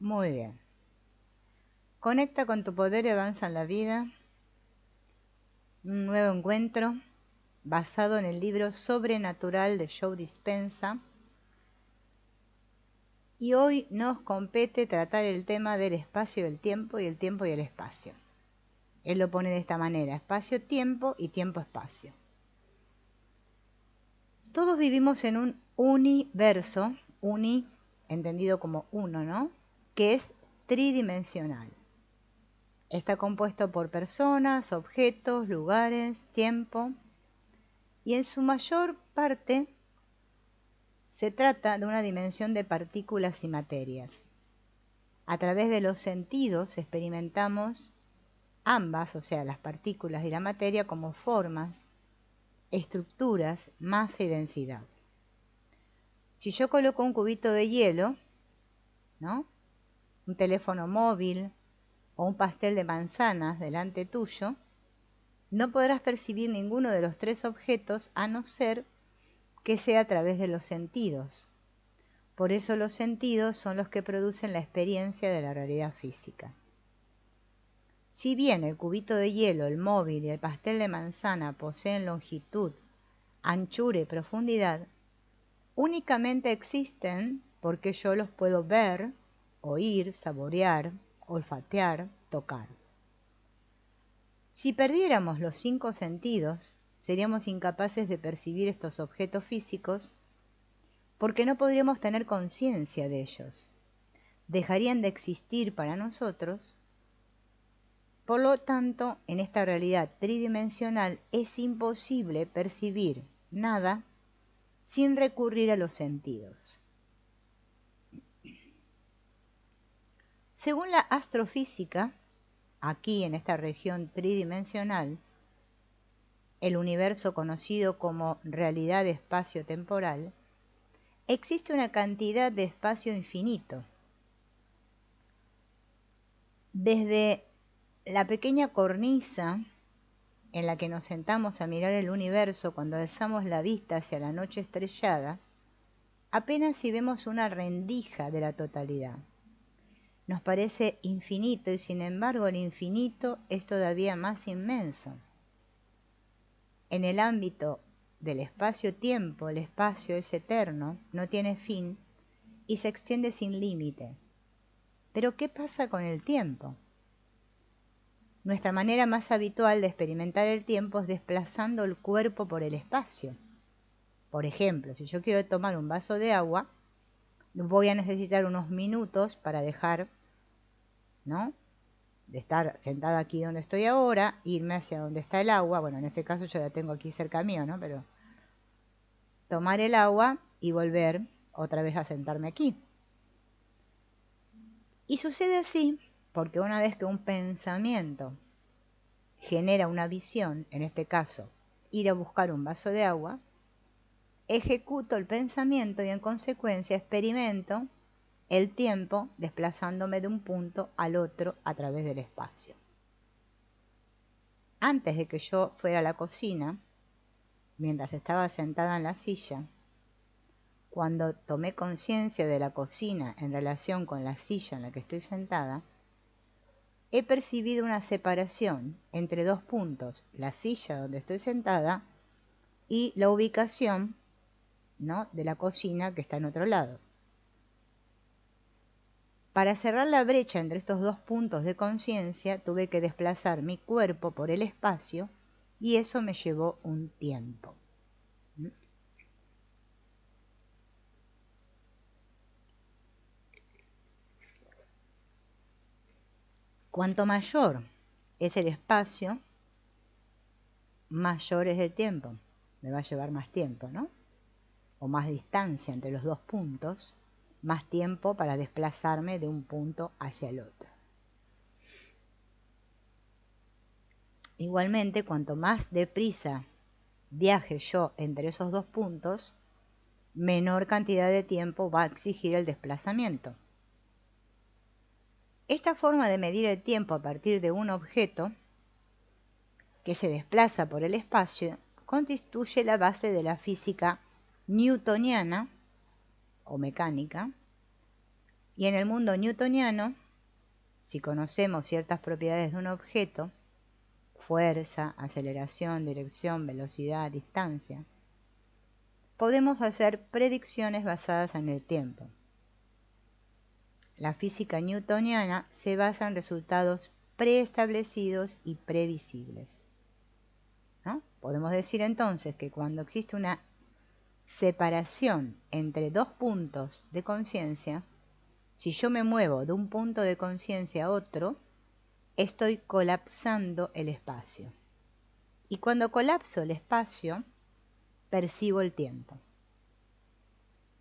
Muy bien. Conecta con tu poder y avanza en la vida. Un nuevo encuentro basado en el libro Sobrenatural de Joe Dispenza. Y hoy nos compete tratar el tema del espacio y el tiempo y el tiempo y el espacio. Él lo pone de esta manera: espacio-tiempo y tiempo-espacio. Todos vivimos en un universo, uni entendido como uno, ¿no? Que es tridimensional. Está compuesto por personas, objetos, lugares, tiempo, y en su mayor parte se trata de una dimensión de partículas y materias. A través de los sentidos experimentamos ambas, o sea, las partículas y la materia, como formas, estructuras, masa y densidad. Si yo coloco un cubito de hielo, ¿no?, un teléfono móvil o un pastel de manzanas delante tuyo, no podrás percibir ninguno de los tres objetos a no ser que sea a través de los sentidos. Por eso los sentidos son los que producen la experiencia de la realidad física. Si bien el cubito de hielo, el móvil y el pastel de manzana poseen longitud, anchura y profundidad, únicamente existen porque yo los puedo ver, oír, saborear, olfatear, tocar. Si perdiéramos los 5 sentidos, seríamos incapaces de percibir estos objetos físicos porque no podríamos tener conciencia de ellos. Dejarían de existir para nosotros. Por lo tanto, en esta realidad tridimensional es imposible percibir nada sin recurrir a los sentidos. Según la astrofísica, aquí en esta región tridimensional, el universo conocido como realidad espacio-temporal, existe una cantidad de espacio infinito. Desde la pequeña cornisa en la que nos sentamos a mirar el universo cuando alzamos la vista hacia la noche estrellada, apenas si vemos una rendija de la totalidad. Nos parece infinito y sin embargo el infinito es todavía más inmenso. En el ámbito del espacio-tiempo, el espacio es eterno, no tiene fin y se extiende sin límite. Pero ¿qué pasa con el tiempo? Nuestra manera más habitual de experimentar el tiempo es desplazando el cuerpo por el espacio. Por ejemplo, si yo quiero tomar un vaso de agua, voy a necesitar unos minutos para dejar, ¿no?, de estar sentada aquí donde estoy ahora, irme hacia donde está el agua. Bueno, en este caso yo la tengo aquí cerca mío, ¿no? Pero tomar el agua y volver otra vez a sentarme aquí. Y sucede así porque una vez que un pensamiento genera una visión, en este caso, ir a buscar un vaso de agua, ejecuto el pensamiento y en consecuencia experimento el tiempo desplazándome de un punto al otro a través del espacio. Antes de que yo fuera a la cocina, mientras estaba sentada en la silla, cuando tomé conciencia de la cocina en relación con la silla en la que estoy sentada, he percibido una separación entre dos puntos, la silla donde estoy sentada y la ubicación, ¿no?, de la cocina que está en otro lado. Para cerrar la brecha entre estos dos puntos de conciencia, tuve que desplazar mi cuerpo por el espacio y eso me llevó un tiempo. Cuanto mayor es el espacio, mayor es el tiempo. Me va a llevar más tiempo, ¿no? O más distancia entre los dos puntos, más tiempo para desplazarme de un punto hacia el otro. Igualmente, cuanto más deprisa viaje yo entre esos dos puntos, menor cantidad de tiempo va a exigir el desplazamiento. Esta forma de medir el tiempo a partir de un objeto que se desplaza por el espacio constituye la base de la física newtoniana o mecánica, Y en el mundo newtoniano, si conocemos ciertas propiedades de un objeto, fuerza, aceleración, dirección, velocidad, distancia, podemos hacer predicciones basadas en el tiempo. La física newtoniana se basa en resultados preestablecidos y previsibles, ¿no? Podemos decir entonces que cuando existe una separación entre dos puntos de conciencia, si yo me muevo de un punto de conciencia a otro, estoy colapsando el espacio. Y cuando colapso el espacio, percibo el tiempo.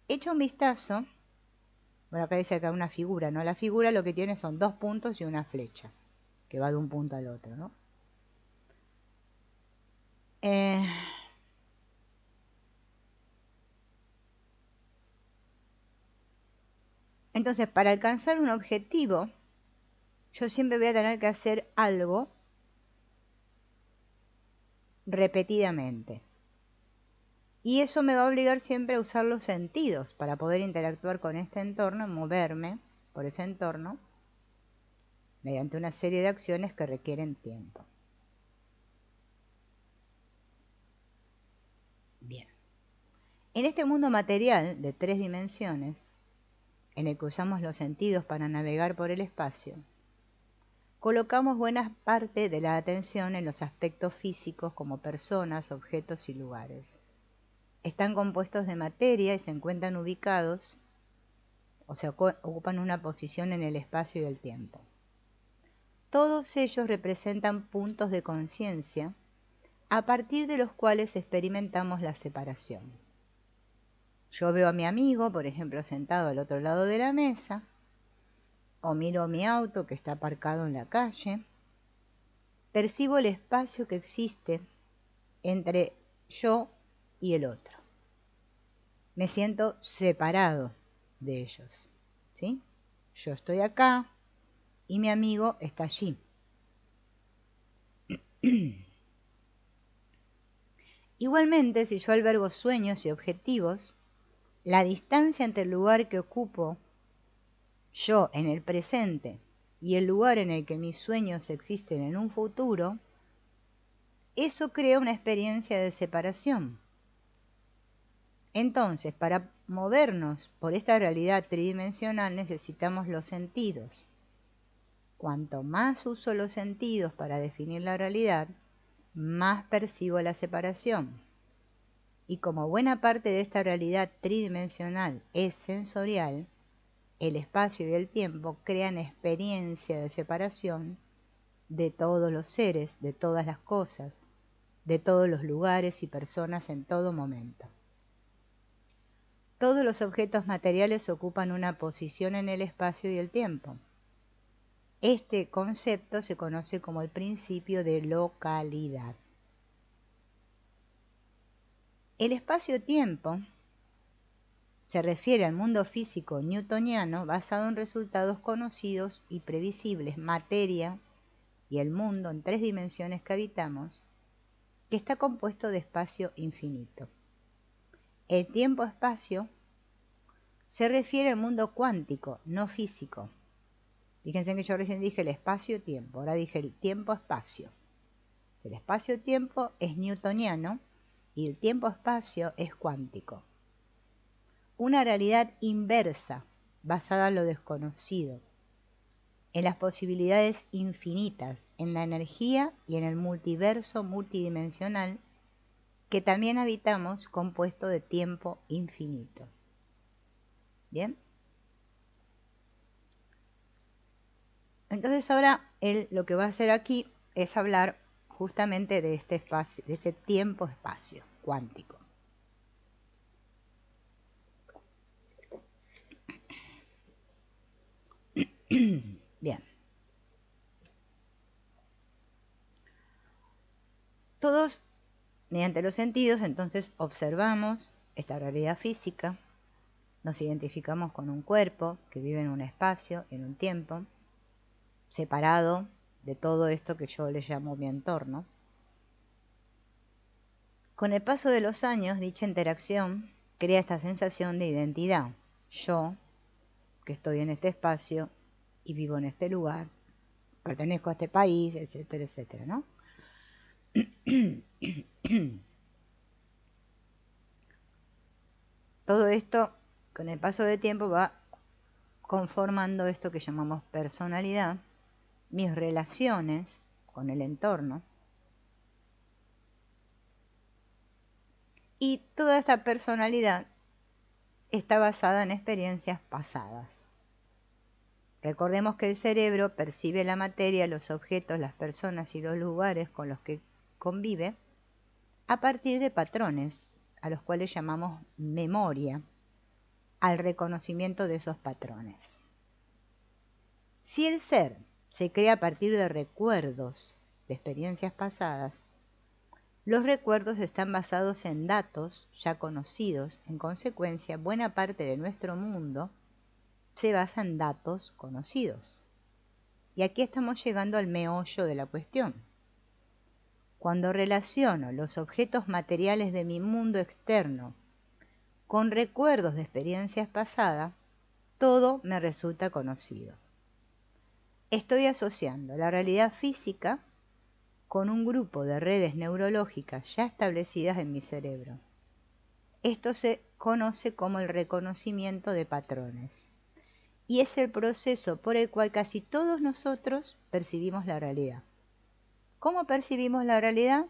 Echo un vistazo, bueno, acá dice acá una figura, ¿no? La figura lo que tiene son dos puntos y una flecha, que va de un punto al otro, ¿no? Entonces, para alcanzar un objetivo, yo siempre voy a tener que hacer algo repetidamente. Y eso me va a obligar siempre a usar los sentidos para poder interactuar con este entorno, moverme por ese entorno, mediante una serie de acciones que requieren tiempo. Bien. En este mundo material de 3 dimensiones, en el que usamos los sentidos para navegar por el espacio, colocamos buena parte de la atención en los aspectos físicos como personas, objetos y lugares. Están compuestos de materia y se encuentran ubicados, o sea, ocupan una posición en el espacio y el tiempo. Todos ellos representan puntos de conciencia a partir de los cuales experimentamos la separación. Yo veo a mi amigo, por ejemplo, sentado al otro lado de la mesa, o miro mi auto que está aparcado en la calle. Percibo el espacio que existe entre yo y el otro. Me siento separado de ellos, ¿sí? Yo estoy acá y mi amigo está allí. Igualmente, si yo albergo sueños y objetivos, la distancia entre el lugar que ocupo yo en el presente y el lugar en el que mis sueños existen en un futuro, eso crea una experiencia de separación. Entonces, para movernos por esta realidad tridimensional necesitamos los sentidos. Cuanto más uso los sentidos para definir la realidad, más percibo la separación. Y como buena parte de esta realidad tridimensional es sensorial, el espacio y el tiempo crean experiencia de separación de todos los seres, de todas las cosas, de todos los lugares y personas en todo momento. Todos los objetos materiales ocupan una posición en el espacio y el tiempo. Este concepto se conoce como el principio de localidad. El espacio-tiempo se refiere al mundo físico newtoniano basado en resultados conocidos y previsibles, materia y el mundo en 3 dimensiones que habitamos, que está compuesto de espacio infinito. El tiempo-espacio se refiere al mundo cuántico, no físico. Fíjense que yo recién dije el espacio-tiempo, ahora dije el tiempo-espacio. El espacio-tiempo es newtoniano y el tiempo-espacio es cuántico. Una realidad inversa, basada en lo desconocido, en las posibilidades infinitas, en la energía y en el multiverso multidimensional que también habitamos, compuesto de tiempo infinito. ¿Bien? Entonces ahora él lo que va a hacer aquí es hablar justamente de este espacio, de este tiempo-espacio cuántico. Bien. Todos, mediante los sentidos, entonces observamos esta realidad física, nos identificamos con un cuerpo que vive en un espacio, en un tiempo, separado de todo esto que yo le llamo mi entorno. Con el paso de los años, dicha interacción crea esta sensación de identidad. Yo que estoy en este espacio y vivo en este lugar, pertenezco a este país, etcétera, etcétera, ¿no? Todo esto, con el paso del tiempo, va conformando esto que llamamos personalidad, mis relaciones con el entorno, y toda esta personalidad está basada en experiencias pasadas. Recordemos que el cerebro percibe la materia, los objetos, las personas y los lugares con los que convive a partir de patrones, a los cuales llamamos memoria, al reconocimiento de esos patrones. Si el ser se crea a partir de recuerdos, de experiencias pasadas, los recuerdos están basados en datos ya conocidos. En consecuencia, buena parte de nuestro mundo se basa en datos conocidos. Y aquí estamos llegando al meollo de la cuestión. Cuando relaciono los objetos materiales de mi mundo externo con recuerdos de experiencias pasadas, todo me resulta conocido. Estoy asociando la realidad física con un grupo de redes neurológicas ya establecidas en mi cerebro. Esto se conoce como el reconocimiento de patrones y es el proceso por el cual casi todos nosotros percibimos la realidad. ¿Cómo percibimos la realidad?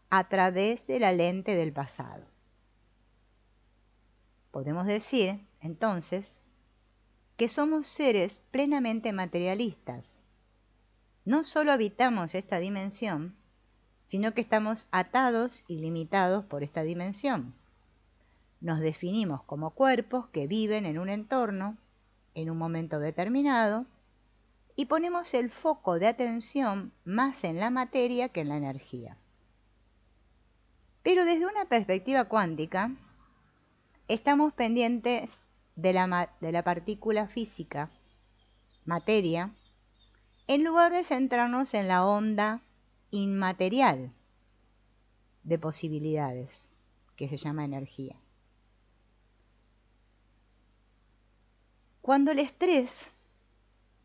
A través de la lente del pasado. Podemos decir, entonces, que somos seres plenamente materialistas. No solo habitamos esta dimensión, sino que estamos atados y limitados por esta dimensión. Nos definimos como cuerpos que viven en un entorno, en un momento determinado, y ponemos el foco de atención más en la materia que en la energía. Pero desde una perspectiva cuántica, estamos pendientes de la partícula física, materia, en lugar de centrarnos en la onda inmaterial de posibilidades, que se llama energía. Cuando el estrés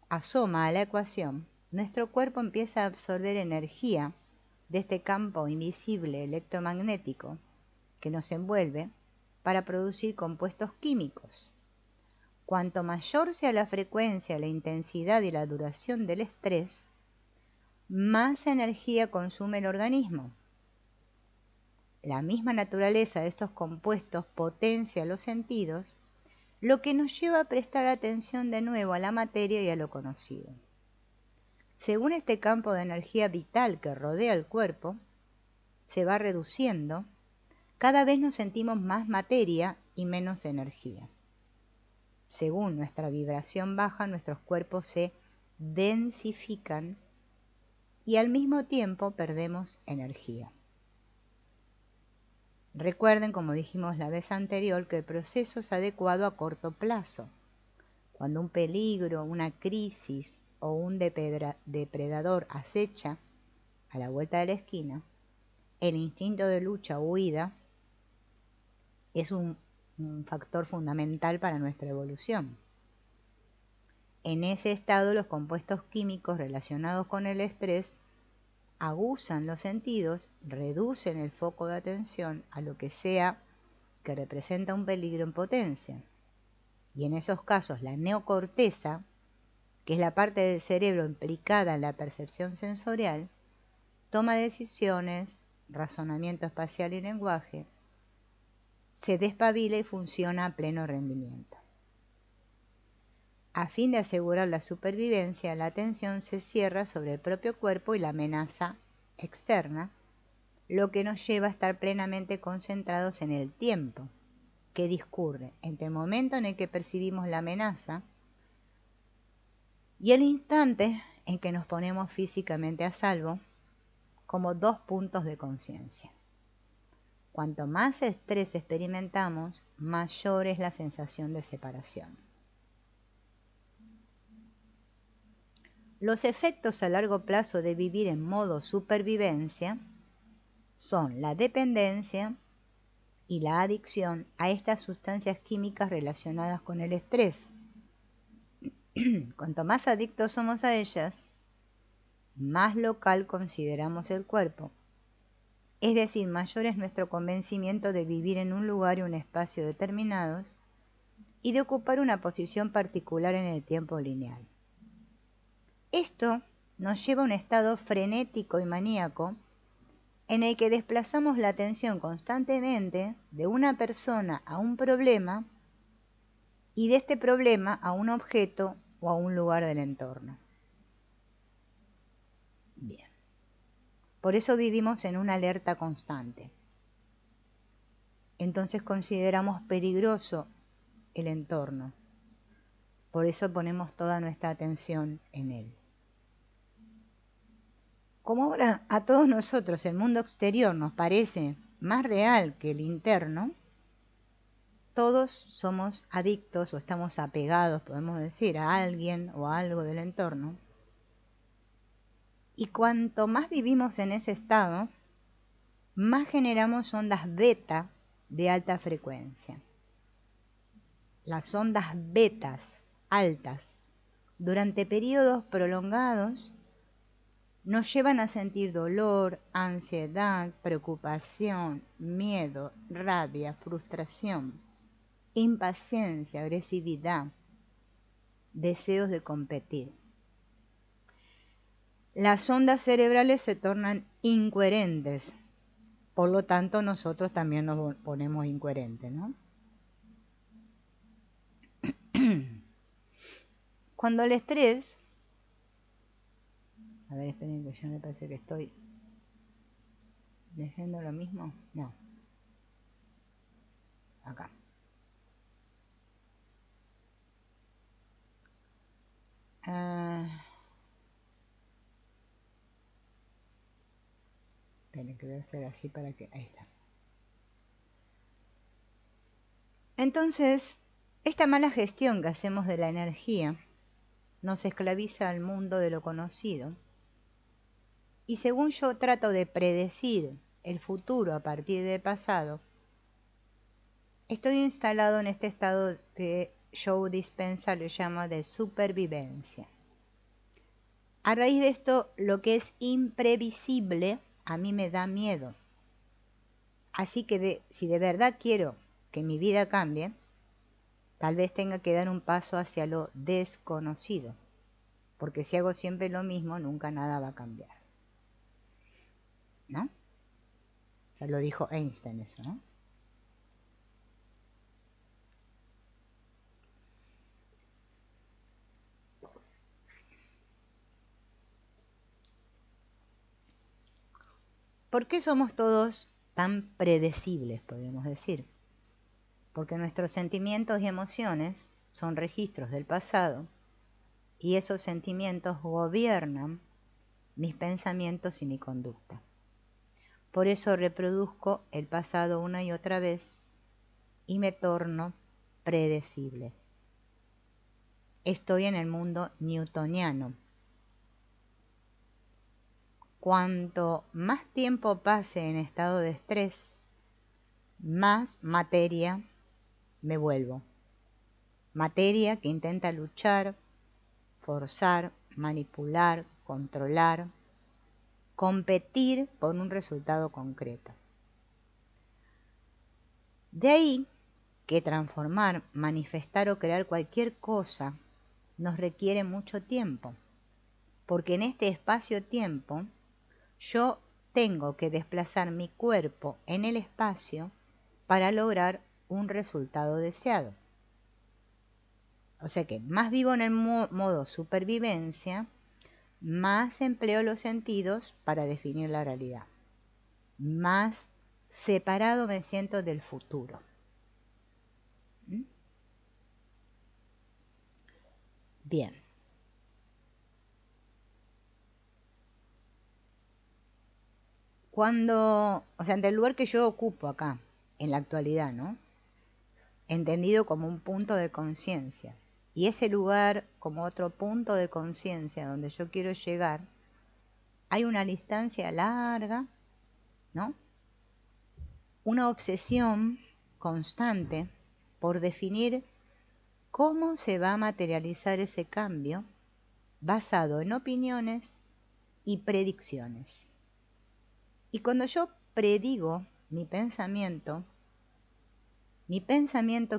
asoma a la ecuación, nuestro cuerpo empieza a absorber energía de este campo invisible electromagnético que nos envuelve para producir compuestos químicos. Cuanto mayor sea la frecuencia, la intensidad y la duración del estrés, más energía consume el organismo. La misma naturaleza de estos compuestos potencia los sentidos, lo que nos lleva a prestar atención de nuevo a la materia y a lo conocido. Según este campo de energía vital que rodea el cuerpo, se va reduciendo, cada vez nos sentimos más materia y menos energía. Según nuestra vibración baja, nuestros cuerpos se densifican y al mismo tiempo perdemos energía. Recuerden, como dijimos la vez anterior, que el proceso es adecuado a corto plazo. Cuando un peligro, una crisis o un depredador acecha a la vuelta de la esquina, el instinto de lucha o huida es un factor fundamental para nuestra evolución. En ese estado, los compuestos químicos relacionados con el estrés aguzan los sentidos, reducen el foco de atención a lo que sea que representa un peligro en potencia. Y en esos casos, la neocorteza, que es la parte del cerebro implicada en la percepción sensorial, toma decisiones, razonamiento espacial y lenguaje, se despabila y funciona a pleno rendimiento. A fin de asegurar la supervivencia, la atención se cierra sobre el propio cuerpo y la amenaza externa, lo que nos lleva a estar plenamente concentrados en el tiempo que discurre entre el momento en el que percibimos la amenaza y el instante en que nos ponemos físicamente a salvo, como dos puntos de conciencia. Cuanto más estrés experimentamos, mayor es la sensación de separación. Los efectos a largo plazo de vivir en modo supervivencia son la dependencia y la adicción a estas sustancias químicas relacionadas con el estrés, Cuanto más adictos somos a ellas, más local consideramos el cuerpo. Es decir, mayor es nuestro convencimiento de vivir en un lugar y un espacio determinados y de ocupar una posición particular en el tiempo lineal. Esto nos lleva a un estado frenético y maníaco en el que desplazamos la atención constantemente de una persona a un problema y de este problema a un objeto o a un lugar del entorno. Bien. Por eso vivimos en una alerta constante. Entonces consideramos peligroso el entorno. Por eso ponemos toda nuestra atención en él. Como ahora a todos nosotros el mundo exterior nos parece más real que el interno, todos somos adictos o estamos apegados, podemos decir, a alguien o a algo del entorno. Y cuanto más vivimos en ese estado, más generamos ondas beta de alta frecuencia. Las ondas betas altas durante periodos prolongados nos llevan a sentir dolor, ansiedad, preocupación, miedo, rabia, frustración, impaciencia, agresividad, deseos de competir. Las ondas cerebrales se tornan incoherentes, por lo tanto nosotros también nos ponemos incoherentes, ¿no? Cuando el estrés... A ver, esperen que yo me parece que estoy leyendo lo mismo. No. Acá. Esperen que voy a hacer así para que... Ahí está. Entonces, esta mala gestión que hacemos de la energía nos esclaviza al mundo de lo conocido. Y según yo trato de predecir el futuro a partir del pasado, estoy instalado en este estado que Joe Dispenza le llama de supervivencia. A raíz de esto, lo que es imprevisible a mí me da miedo. Así que si de verdad quiero que mi vida cambie, tal vez tenga que dar un paso hacia lo desconocido, porque si hago siempre lo mismo, nunca nada va a cambiar. ¿No? Ya lo dijo Einstein eso, ¿no? ¿Por qué somos todos tan predecibles, podríamos decir? Porque nuestros sentimientos y emociones son registros del pasado y esos sentimientos gobiernan mis pensamientos y mi conducta. Por eso reproduzco el pasado una y otra vez y me torno predecible. Estoy en el mundo newtoniano. Cuanto más tiempo pase en estado de estrés, más materia me vuelvo. Materia que intenta luchar, forzar, manipular, controlar, competir por un resultado concreto. De ahí que transformar, manifestar o crear cualquier cosa nos requiere mucho tiempo, porque en este espacio-tiempo yo tengo que desplazar mi cuerpo en el espacio para lograr un resultado deseado. O sea que más vivo en el modo supervivencia, más empleo los sentidos para definir la realidad. Más separado me siento del futuro. Bien. Del lugar que yo ocupo acá, en la actualidad, ¿no? Entendido como un punto de conciencia. Y ese lugar como otro punto de conciencia donde yo quiero llegar, hay una distancia larga, ¿no? Una obsesión constante por definir ¿Cómo se va a materializar ese cambio? Basado en opiniones y predicciones. Y cuando yo predigo mi pensamiento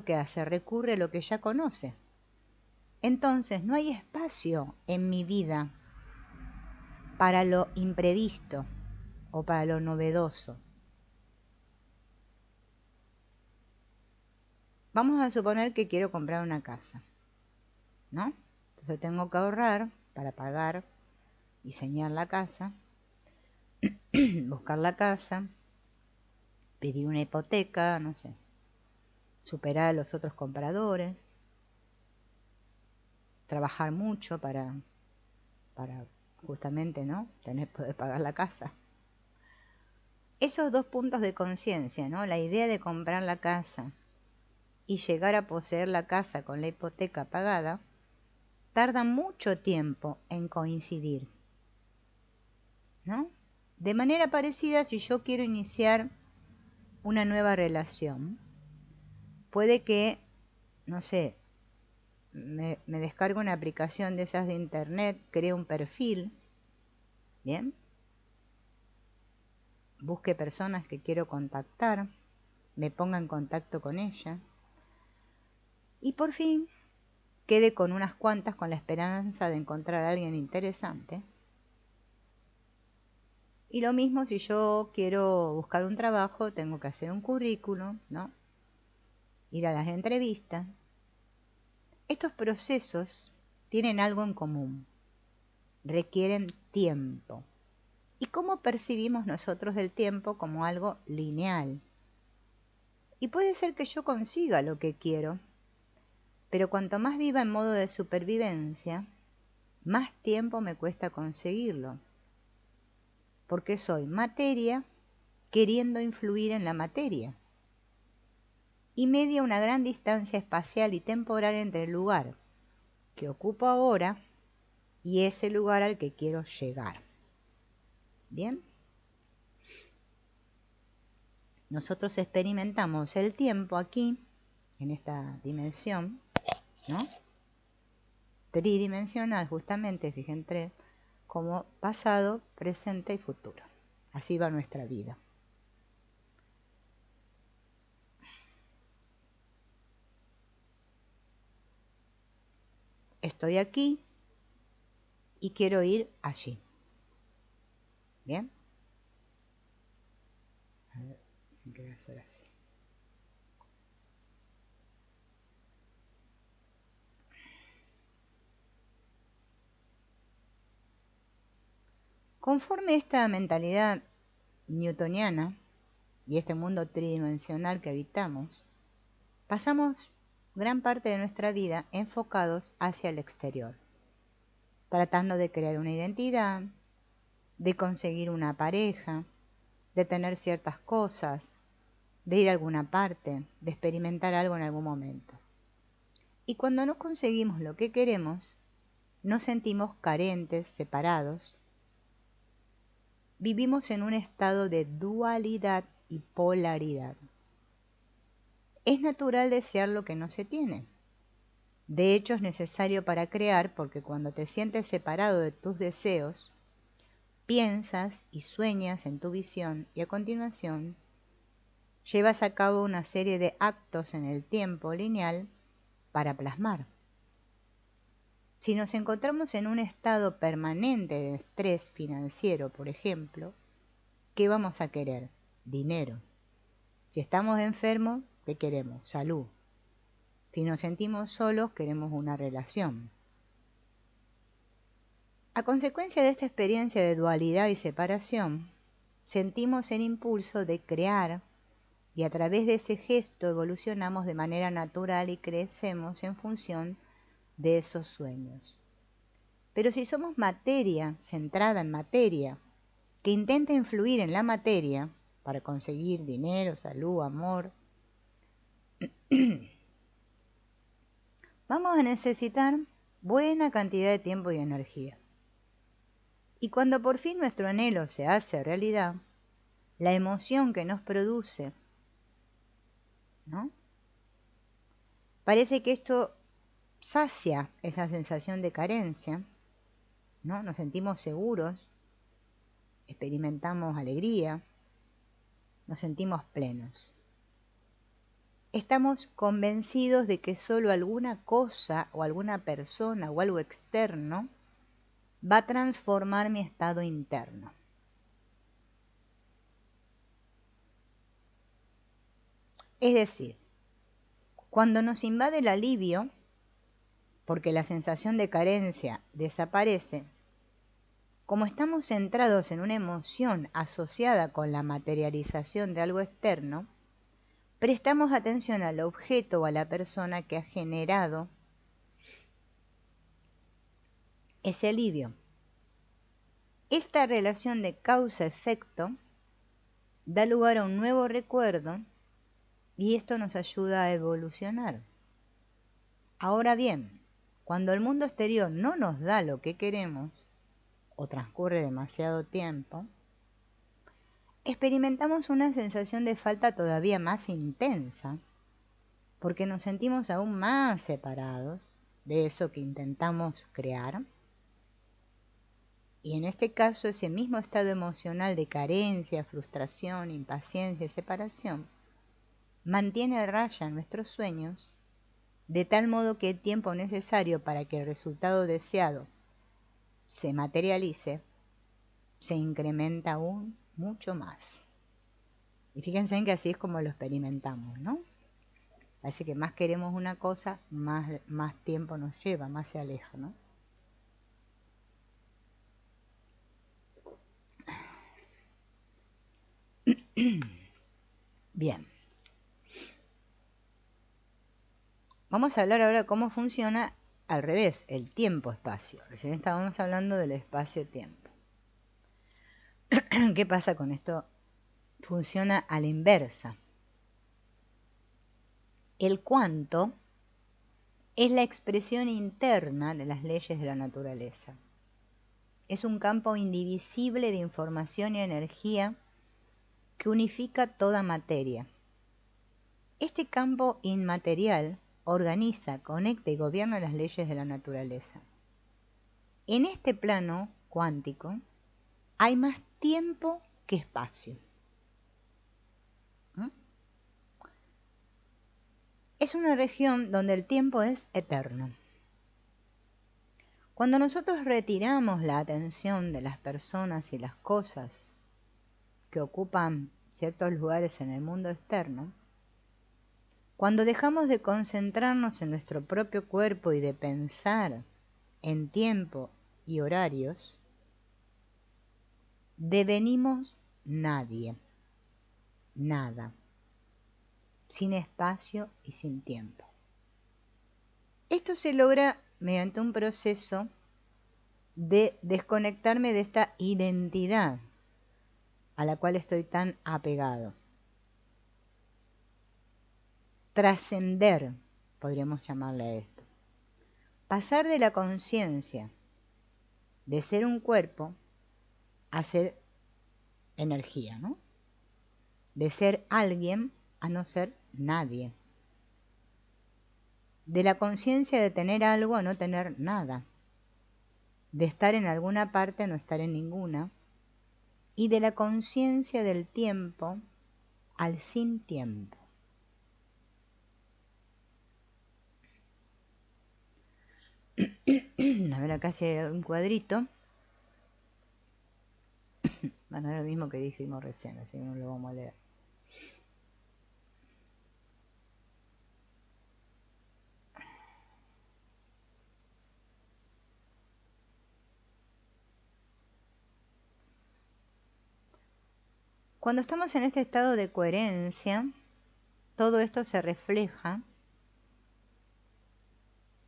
¿qué hace? Recurre a lo que ya conoce. Entonces no hay espacio en mi vida para lo imprevisto o para lo novedoso. Vamos a suponer que quiero comprar una casa, ¿no? Entonces tengo que ahorrar para pagar, diseñar la casa, buscar la casa, pedir una hipoteca, no sé, superar a los otros compradores, trabajar mucho para justamente, ¿no?, poder pagar la casa. Esos dos puntos de conciencia, ¿no?, la idea de comprar la casa y llegar a poseer la casa con la hipoteca pagada, tardan mucho tiempo en coincidir, ¿no? De manera parecida, si yo quiero iniciar una nueva relación, puede que, no sé, me descargo una aplicación de esas de internet, creo un perfil, ¿bien? Busque personas que quiero contactar, me ponga en contacto con ella, y por fin quede con unas cuantas con la esperanza de encontrar a alguien interesante. Y lo mismo si yo quiero buscar un trabajo, tengo que hacer un currículum, ¿no?, ir a las entrevistas. Estos procesos tienen algo en común, requieren tiempo. ¿Y cómo percibimos nosotros el tiempo? Como algo lineal. Y puede ser que yo consiga lo que quiero, pero cuanto más viva en modo de supervivencia, más tiempo me cuesta conseguirlo, porque soy materia queriendo influir en la materia, y media una gran distancia espacial y temporal entre el lugar que ocupo ahora y ese lugar al que quiero llegar. ¿Bien? Nosotros experimentamos el tiempo aquí, en esta dimensión, ¿no?, tridimensional, justamente, fíjense, como pasado, presente y futuro. Así va nuestra vida. Estoy aquí y quiero ir allí. ¿Bien? A ver, voy a hacer así. Conforme esta mentalidad newtoniana y este mundo tridimensional que habitamos, pasamos gran parte de nuestra vida enfocados hacia el exterior, tratando de crear una identidad, de conseguir una pareja, de tener ciertas cosas, de ir a alguna parte, de experimentar algo en algún momento. Y cuando no conseguimos lo que queremos, nos sentimos carentes, separados. Vivimos en un estado de dualidad y polaridad. Es natural desear lo que no se tiene. De hecho, es necesario para crear, porque cuando te sientes separado de tus deseos, piensas y sueñas en tu visión y a continuación llevas a cabo una serie de actos en el tiempo lineal para plasmar. Si nos encontramos en un estado permanente de estrés financiero, por ejemplo, ¿qué vamos a querer? Dinero. Si estamos enfermos, ¿qué queremos? Salud. Si nos sentimos solos, queremos una relación. A consecuencia de esta experiencia de dualidad y separación, sentimos el impulso de crear y a través de ese gesto evolucionamos de manera natural y crecemos en función de esos sueños. Pero si somos materia centrada en materia, que intenta influir en la materia para conseguir dinero, salud, amor, vamos a necesitar buena cantidad de tiempo y energía. Y cuando por fin nuestro anhelo se hace realidad, la emoción que nos produce, ¿no?, parece que esto sacia esa sensación de carencia, ¿no? Nos sentimos seguros, experimentamos alegría, nos sentimos plenos. Estamos convencidos de que solo alguna cosa o alguna persona o algo externo va a transformar mi estado interno. Es decir, cuando nos invade el alivio, porque la sensación de carencia desaparece, como estamos centrados en una emoción asociada con la materialización de algo externo, prestamos atención al objeto o a la persona que ha generado ese alivio. Esta relación de causa-efecto da lugar a un nuevo recuerdo y esto nos ayuda a evolucionar. Ahora bien, cuando el mundo exterior no nos da lo que queremos o transcurre demasiado tiempo, experimentamos una sensación de falta todavía más intensa, porque nos sentimos aún más separados de eso que intentamos crear. Y en este caso, ese mismo estado emocional de carencia, frustración, impaciencia y separación mantiene a raya nuestros sueños, de tal modo que el tiempo necesario para que el resultado deseado se materialice se incrementa aún mucho más. Y fíjense en que así es como lo experimentamos, ¿no? Parece que más queremos una cosa, más tiempo nos lleva, más se aleja, ¿no? Bien. Vamos a hablar ahora de cómo funciona al revés, el tiempo-espacio. Recién estábamos hablando del espacio-tiempo. ¿Qué pasa con esto? Funciona a la inversa. El cuánto es la expresión interna de las leyes de la naturaleza. Es un campo indivisible de información y energía que unifica toda materia. Este campo inmaterial organiza, conecta y gobierna las leyes de la naturaleza. En este plano cuántico hay más tiempo que espacio. Es una región donde el tiempo es eterno. Cuando nosotros retiramos la atención de las personas y las cosas que ocupan ciertos lugares en el mundo externo, cuando dejamos de concentrarnos en nuestro propio cuerpo y de pensar en tiempo y horarios, devenimos nadie, nada, sin espacio y sin tiempo. Esto se logra mediante un proceso de desconectarme de esta identidad a la cual estoy tan apegado. Trascender, podríamos llamarle a esto. Pasar de la conciencia de ser un cuerpo a ser energía, ¿no? De ser alguien a no ser nadie. De la conciencia de tener algo a no tener nada. De estar en alguna parte a no estar en ninguna. Y de la conciencia del tiempo al sin tiempo. A ver, acá hay un cuadrito. Bueno, es lo mismo que dijimos recién, así que no lo vamos a leer. Cuando estamos en este estado de coherencia, todo esto se refleja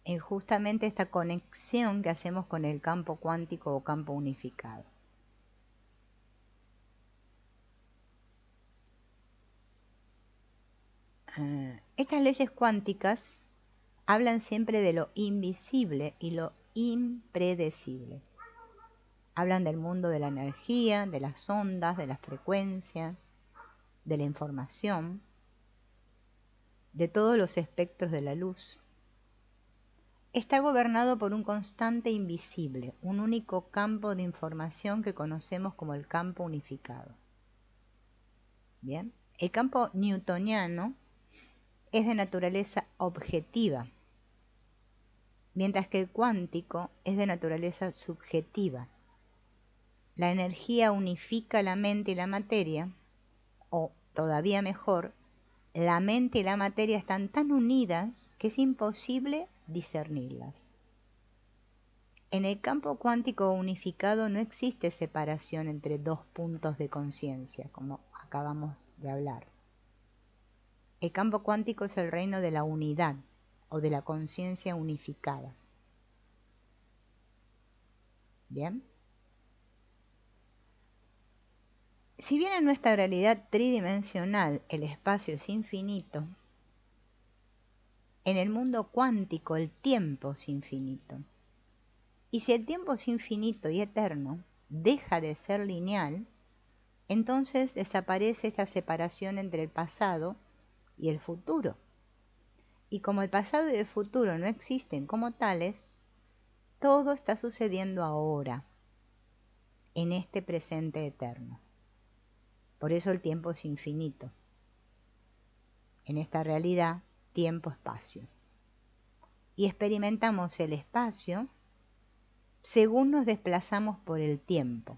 en justamente esta conexión que hacemos con el campo cuántico o campo unificado. Estas leyes cuánticas hablan siempre de lo invisible y lo impredecible. Hablan del mundo de la energía, de las ondas, de las frecuencias, de la información, de todos los espectros de la luz. está gobernado por un constante invisible, un único campo de información que conocemos como el campo unificado. Bien, el campo newtoniano es de naturaleza objetiva, mientras que el cuántico es de naturaleza subjetiva. La energía unifica la mente y la materia, o todavía mejor, la mente y la materia están tan unidas que es imposible discernirlas. En el campo cuántico unificado no existe separación entre dos puntos de conciencia, como acabamos de hablar. El campo cuántico es el reino de la unidad o de la conciencia unificada. ¿Bien? Si bien en nuestra realidad tridimensional el espacio es infinito, en el mundo cuántico el tiempo es infinito. Y si el tiempo es infinito y eterno, deja de ser lineal, entonces desaparece esta separación entre el pasado y el futuro. Y como el pasado y el futuro no existen como tales, todo está sucediendo ahora, en este presente eterno. Por eso el tiempo es infinito. En esta realidad, tiempo-espacio. Y experimentamos el espacio según nos desplazamos por el tiempo.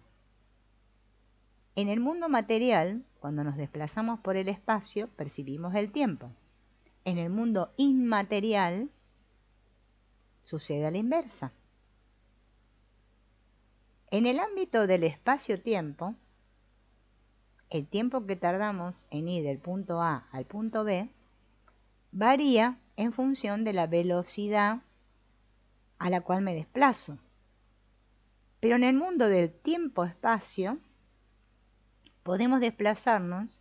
En el mundo material, cuando nos desplazamos por el espacio, percibimos el tiempo. En el mundo inmaterial, sucede a la inversa. En el ámbito del espacio-tiempo, el tiempo que tardamos en ir del punto A al punto B varía en función de la velocidad a la cual me desplazo. Pero en el mundo del tiempo-espacio podemos desplazarnos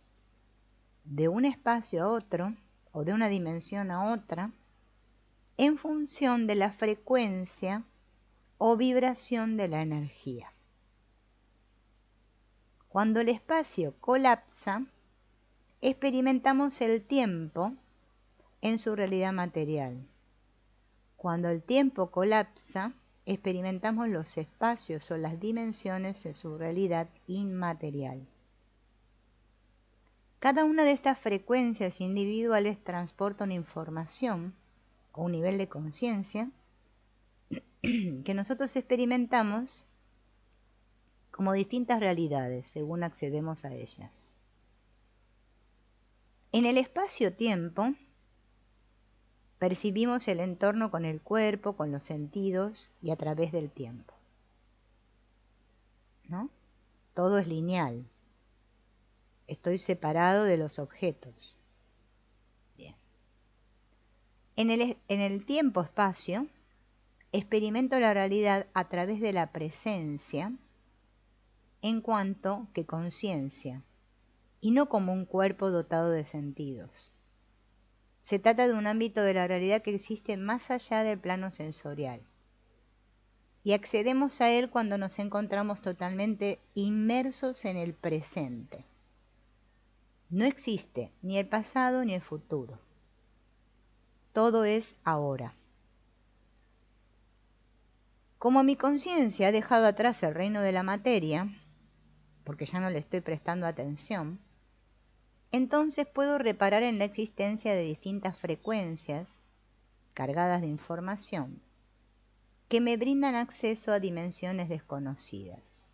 de un espacio a otro o de una dimensión a otra en función de la frecuencia o vibración de la energía. Cuando el espacio colapsa, experimentamos el tiempo en su realidad material. Cuando el tiempo colapsa, experimentamos los espacios o las dimensiones en su realidad inmaterial. Cada una de estas frecuencias individuales transporta una información o un nivel de conciencia que nosotros experimentamos como distintas realidades según accedemos a ellas. En el espacio-tiempo percibimos el entorno con el cuerpo, con los sentidos y a través del tiempo, ¿no? Todo es lineal. Estoy separado de los objetos. Bien. En el tiempo-espacio experimento la realidad a través de la presencia en cuanto que conciencia, y no como un cuerpo dotado de sentidos. Se trata de un ámbito de la realidad que existe más allá del plano sensorial, y accedemos a él cuando nos encontramos totalmente inmersos en el presente. No existe ni el pasado ni el futuro. Todo es ahora. Como mi conciencia ha dejado atrás el reino de la materia, porque ya no le estoy prestando atención, entonces puedo reparar en la existencia de distintas frecuencias cargadas de información que me brindan acceso a dimensiones desconocidas.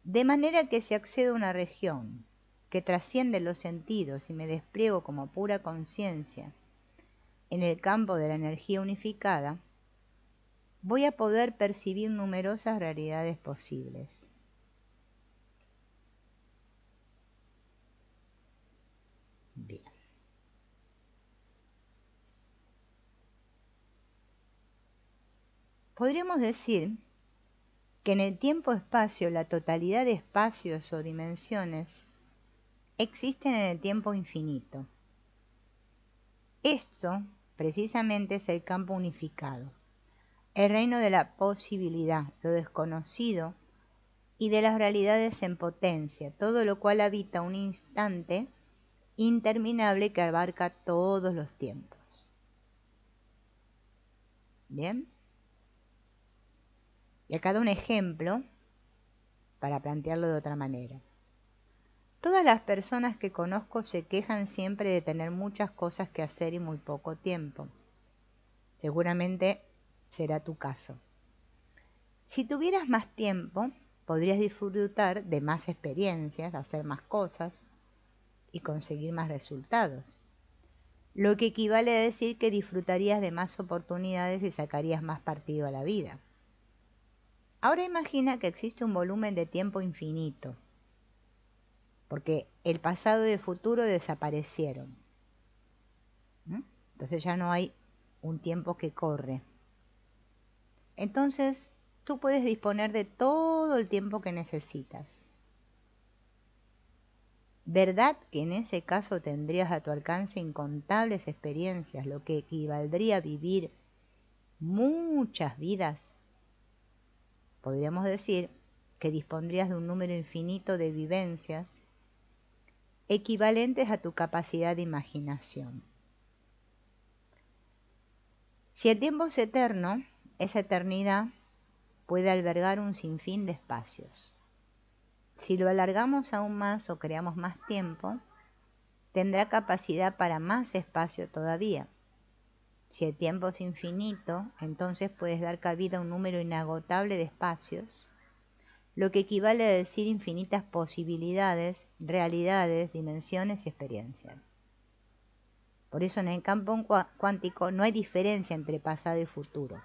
De manera que si accedo a una región que trasciende los sentidos y me despliego como pura conciencia en el campo de la energía unificada, voy a poder percibir numerosas realidades posibles. Bien. Podríamos decir que en el tiempo-espacio la totalidad de espacios o dimensiones existen en el tiempo infinito. Esto precisamente es el campo unificado, el reino de la posibilidad, lo desconocido y de las realidades en potencia, todo lo cual habita un instante interminable que abarca todos los tiempos. ¿Bien? Y acá da un ejemplo para plantearlo de otra manera. Todas las personas que conozco se quejan siempre de tener muchas cosas que hacer y muy poco tiempo. Seguramente será tu caso. Si tuvieras más tiempo, podrías disfrutar de más experiencias, hacer más cosas y conseguir más resultados. Lo que equivale a decir que disfrutarías de más oportunidades y sacarías más partido a la vida. Ahora imagina que existe un volumen de tiempo infinito, porque el pasado y el futuro desaparecieron. Entonces ya no hay un tiempo que corre. Entonces tú puedes disponer de todo el tiempo que necesitas. ¿Verdad que en ese caso tendrías a tu alcance incontables experiencias, lo que equivaldría a vivir muchas vidas? Podríamos decir que dispondrías de un número infinito de vivencias equivalentes a tu capacidad de imaginación. Si el tiempo es eterno, esa eternidad puede albergar un sinfín de espacios. Si lo alargamos aún más o creamos más tiempo, tendrá capacidad para más espacio todavía. Si el tiempo es infinito, entonces puedes dar cabida a un número inagotable de espacios, lo que equivale a decir infinitas posibilidades, realidades, dimensiones y experiencias. Por eso en el campo cuántico no hay diferencia entre pasado y futuro.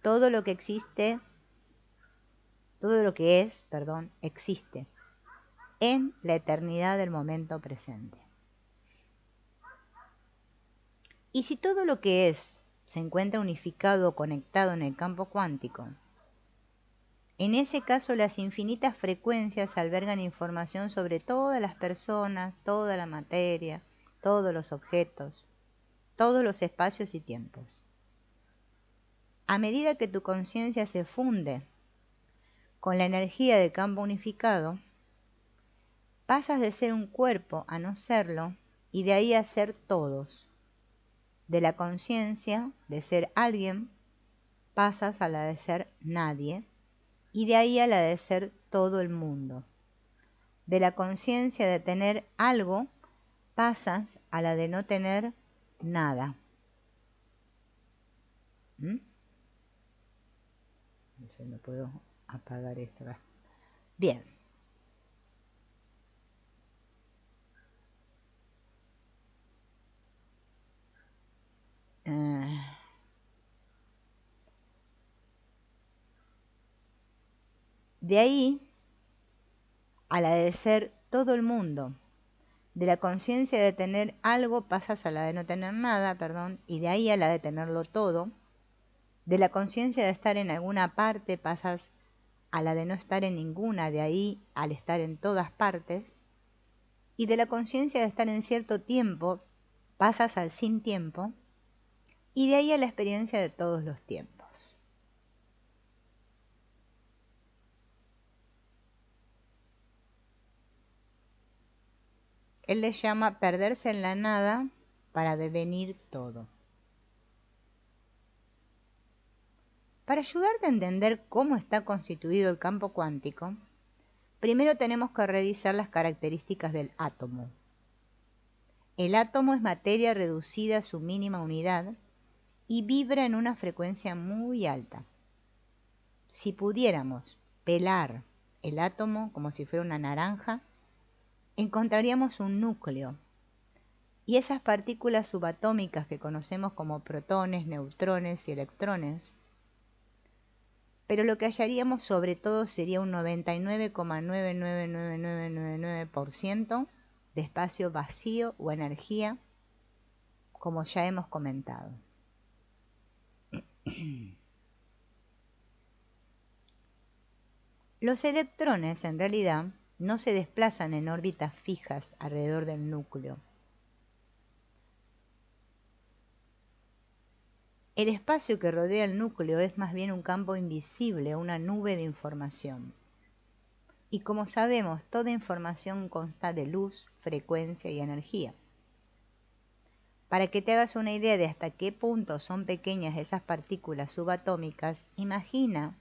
Todo lo que existe, todo lo que es, existe en la eternidad del momento presente. Y si todo lo que es se encuentra unificado o conectado en el campo cuántico, en ese caso las infinitas frecuencias albergan información sobre todas las personas, toda la materia, todos los objetos, todos los espacios y tiempos. A medida que tu conciencia se funde con la energía del campo unificado, pasas de ser un cuerpo a no serlo y de ahí a ser todos. De la conciencia de ser alguien pasas a la de ser nadie y de ahí a la de ser todo el mundo. De la conciencia de tener algo pasas a la de no tener nada. No sé, no puedo apagar esto. Bien. De ahí a la de ser todo el mundo. De la conciencia de tener algo pasas a la de no tener nada, y de ahí a la de tenerlo todo. De la conciencia de estar en alguna parte pasas a la de no estar en ninguna, de ahí al estar en todas partes. Y de la conciencia de estar en cierto tiempo pasas al sin tiempo, y de ahí a la experiencia de todos los tiempos. Él le llama perderse en la nada para devenir todo. Para ayudarte a entender cómo está constituido el campo cuántico, primero tenemos que revisar las características del átomo. El átomo es materia reducida a su mínima unidad y vibra en una frecuencia muy alta. Si pudiéramos pelar el átomo como si fuera una naranja, encontraríamos un núcleo. Y esas partículas subatómicas que conocemos como protones, neutrones y electrones, pero lo que hallaríamos sobre todo sería un 99,999999% de espacio vacío o energía, como ya hemos comentado. Los electrones en realidad no se desplazan en órbitas fijas alrededor del núcleo. El espacio que rodea el núcleo es más bien un campo invisible, una nube de información. Y como sabemos, toda información consta de luz, frecuencia y energía. Para que te hagas una idea de hasta qué punto son pequeñas esas partículas subatómicas, imagina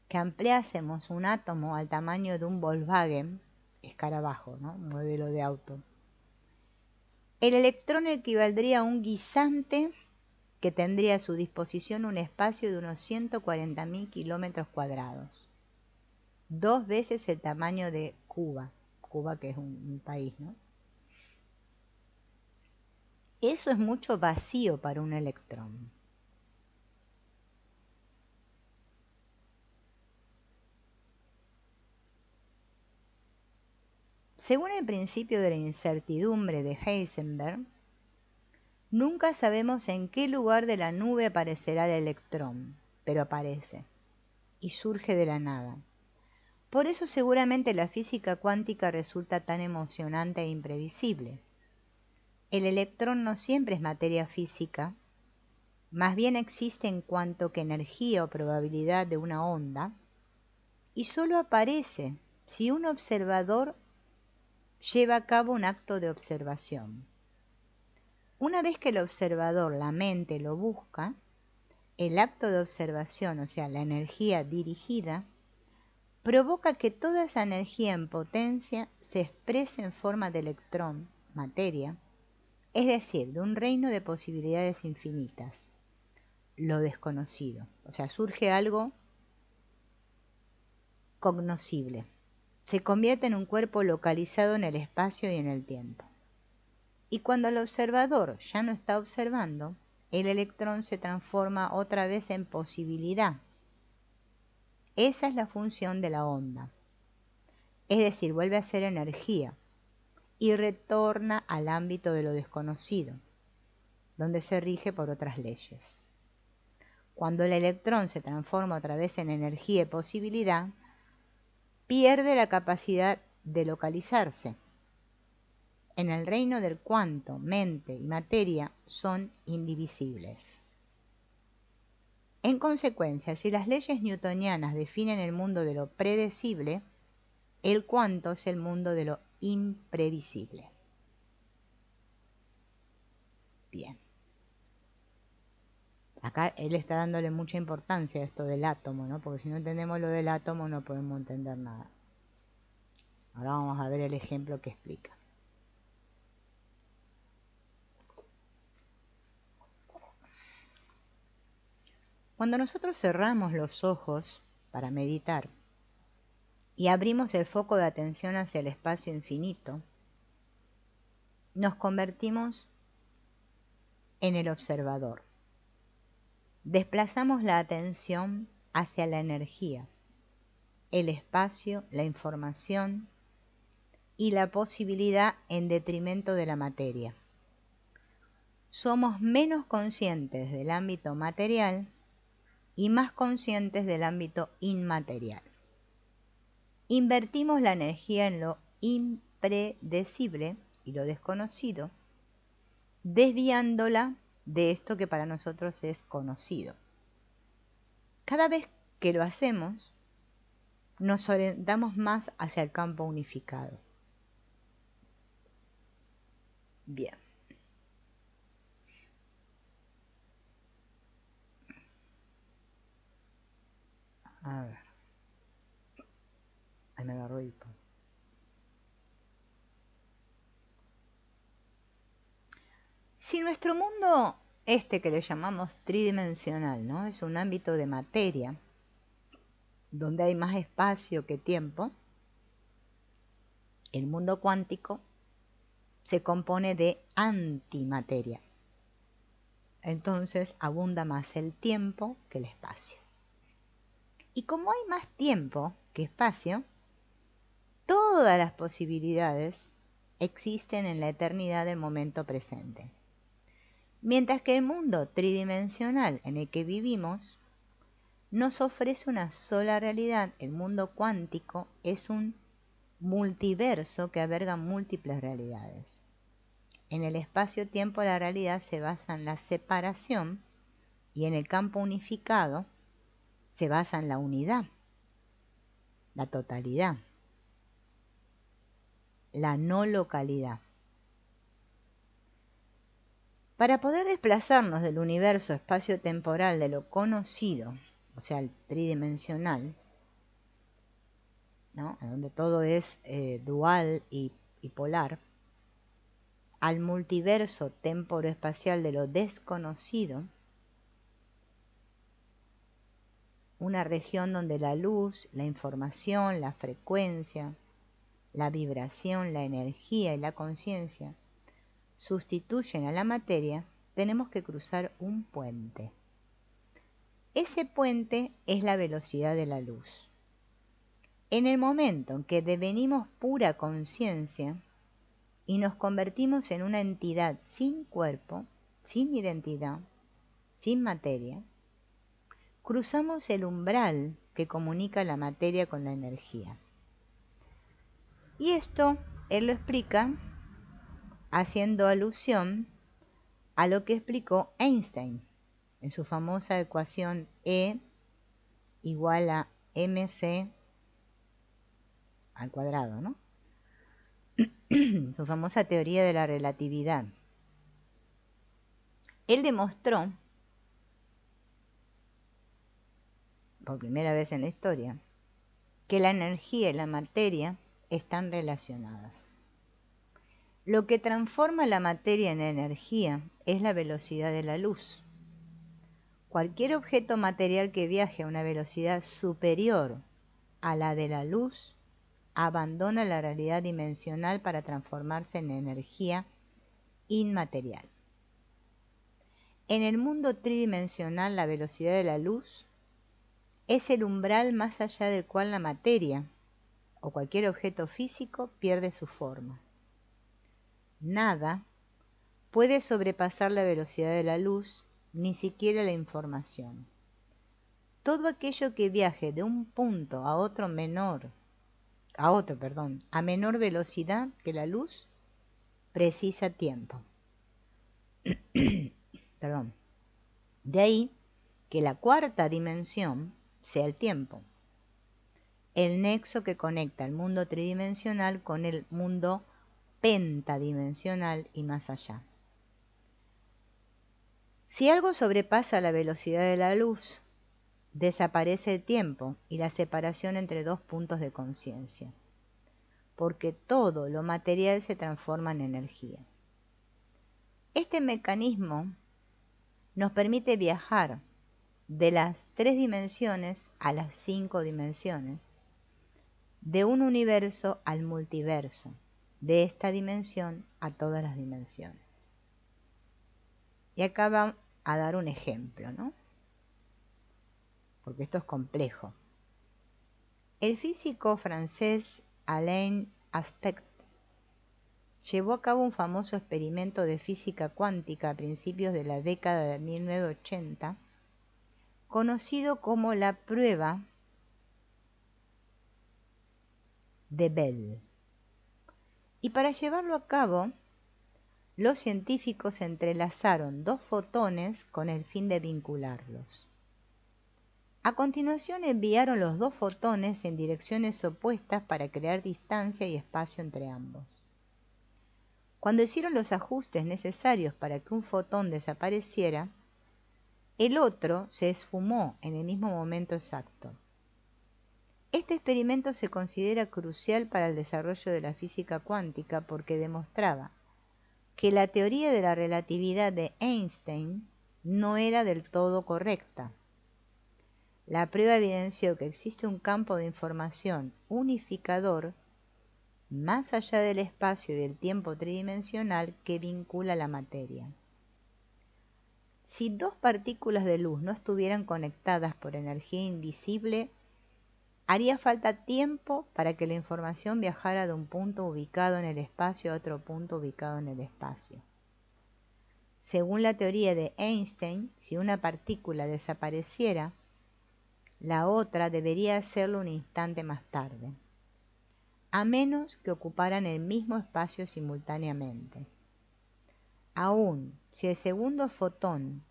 que ampliásemos un átomo al tamaño de un Volkswagen, escarabajo, ¿no? Un modelo de auto. El electrón equivaldría a un guisante que tendría a su disposición un espacio de unos 140.000 kilómetros cuadrados. 2 veces el tamaño de Cuba. Cuba, que es un país, ¿no? Eso es mucho vacío para un electrón. Según el principio de la incertidumbre de Heisenberg, nunca sabemos en qué lugar de la nube aparecerá el electrón, pero aparece y surge de la nada. Por eso seguramente la física cuántica resulta tan emocionante e imprevisible. El electrón no siempre es materia física, más bien existe en cuanto que energía o probabilidad de una onda, y solo aparece si un observador lleva a cabo un acto de observación. Una vez que el observador, la mente, lo busca, el acto de observación, o sea, la energía dirigida, provoca que toda esa energía en potencia se exprese en forma de electrón, materia, es decir, de un reino de posibilidades infinitas, lo desconocido. O sea, surge algo cognoscible. Se convierte en un cuerpo localizado en el espacio y en el tiempo. Y cuando el observador ya no está observando, el electrón se transforma otra vez en posibilidad. Esa es la función de la onda. Es decir, vuelve a ser energía y retorna al ámbito de lo desconocido, donde se rige por otras leyes. Cuando el electrón se transforma otra vez en energía y posibilidad, pierde la capacidad de localizarse. En el reino del cuanto, mente y materia son indivisibles. En consecuencia, si las leyes newtonianas definen el mundo de lo predecible, el cuanto es el mundo de lo imprevisible. Bien. Acá él está dándole mucha importancia a esto del átomo, ¿no? Porque si no entendemos lo del átomo no podemos entender nada. Ahora vamos a ver el ejemplo que explica. Cuando nosotros cerramos los ojos para meditar y abrimos el foco de atención hacia el espacio infinito, nos convertimos en el observador. Desplazamos la atención hacia la energía, el espacio, la información y la posibilidad en detrimento de la materia. Somos menos conscientes del ámbito material y más conscientes del ámbito inmaterial. Invertimos la energía en lo impredecible y lo desconocido, desviándola de esto que para nosotros es conocido. Cada vez que lo hacemos, nos orientamos más hacia el campo unificado. Bien. A ver. Ahí me agarró hipo. Si nuestro mundo, este que le llamamos tridimensional, ¿no? Es un ámbito de materia, donde hay más espacio que tiempo, el mundo cuántico se compone de antimateria. Entonces abunda más el tiempo que el espacio. Y como hay más tiempo que espacio, todas las posibilidades existen en la eternidad del momento presente. Mientras que el mundo tridimensional en el que vivimos nos ofrece una sola realidad, el mundo cuántico es un multiverso que alberga múltiples realidades. En el espacio-tiempo la realidad se basa en la separación y en el campo unificado se basa en la unidad, la totalidad, la no localidad. Para poder desplazarnos del universo espacio-temporal de lo conocido, o sea, el tridimensional, ¿no?, en donde todo es dual y polar, al multiverso temporoespacial de lo desconocido, una región donde la luz, la información, la frecuencia, la vibración, la energía y la conciencia sustituyen a la materia, tenemos que cruzar un puente. Ese puente es la velocidad de la luz. En el momento en que devenimos pura conciencia y nos convertimos en una entidad sin cuerpo, sin identidad, sin materia, cruzamos el umbral que comunica la materia con la energía. Y esto él lo explica haciendo alusión a lo que explicó Einstein en su famosa ecuación E igual a mc al cuadrado, ¿no? Su famosa teoría de la relatividad. Él demostró, por primera vez en la historia, que la energía y la materia están relacionadas. Lo que transforma la materia en energía es la velocidad de la luz. Cualquier objeto material que viaje a una velocidad superior a la de la luz abandona la realidad dimensional para transformarse en energía inmaterial. En el mundo tridimensional, la velocidad de la luz es el umbral más allá del cual la materia o cualquier objeto físico pierde su forma. Nada puede sobrepasar la velocidad de la luz, ni siquiera la información. Todo aquello que viaje de un punto a otro a menor velocidad que la luz, precisa tiempo. Perdón. De ahí que la cuarta dimensión sea el tiempo, el nexo que conecta el mundo tridimensional con el mundo pentadimensional y más allá. Si algo sobrepasa la velocidad de la luz, desaparece el tiempo y la separación entre dos puntos de conciencia, porque todo lo material se transforma en energía. Este mecanismo nos permite viajar de las 3 dimensiones a las 5 dimensiones, de un universo al multiverso, de esta dimensión a todas las dimensiones. Y acá va a dar un ejemplo, ¿no? Porque esto es complejo. El físico francés Alain Aspect llevó a cabo un famoso experimento de física cuántica a principios de la década de 1980, conocido como la prueba de Bell. Y para llevarlo a cabo, los científicos entrelazaron 2 fotones con el fin de vincularlos. A continuación enviaron los 2 fotones en direcciones opuestas para crear distancia y espacio entre ambos. Cuando hicieron los ajustes necesarios para que un fotón desapareciera, el otro se esfumó en el mismo momento exacto. Este experimento se considera crucial para el desarrollo de la física cuántica porque demostraba que la teoría de la relatividad de Einstein no era del todo correcta. La prueba evidenció que existe un campo de información unificador más allá del espacio y del tiempo tridimensional que vincula la materia. Si 2 partículas de luz no estuvieran conectadas por energía invisible, haría falta tiempo para que la información viajara de un punto ubicado en el espacio a otro punto ubicado en el espacio. Según la teoría de Einstein, si una partícula desapareciera, la otra debería hacerlo un instante más tarde, a menos que ocuparan el mismo espacio simultáneamente. Aún si el segundo fotón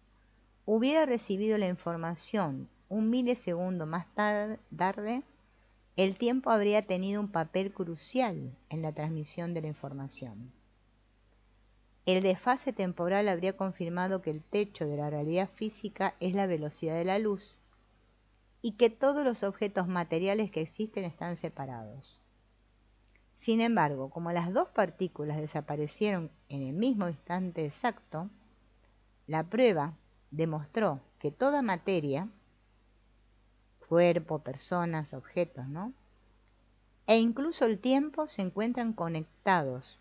hubiera recibido la información un milisegundo más tarde, el tiempo habría tenido un papel crucial en la transmisión de la información. el desfase temporal habría confirmado que el techo de la realidad física es la velocidad de la luz y que todos los objetos materiales que existen están separados. Sin embargo, como las dos partículas desaparecieron en el mismo instante exacto, la prueba demostró que toda materia, cuerpo, personas, objetos, ¿no?, e incluso el tiempo se encuentran conectados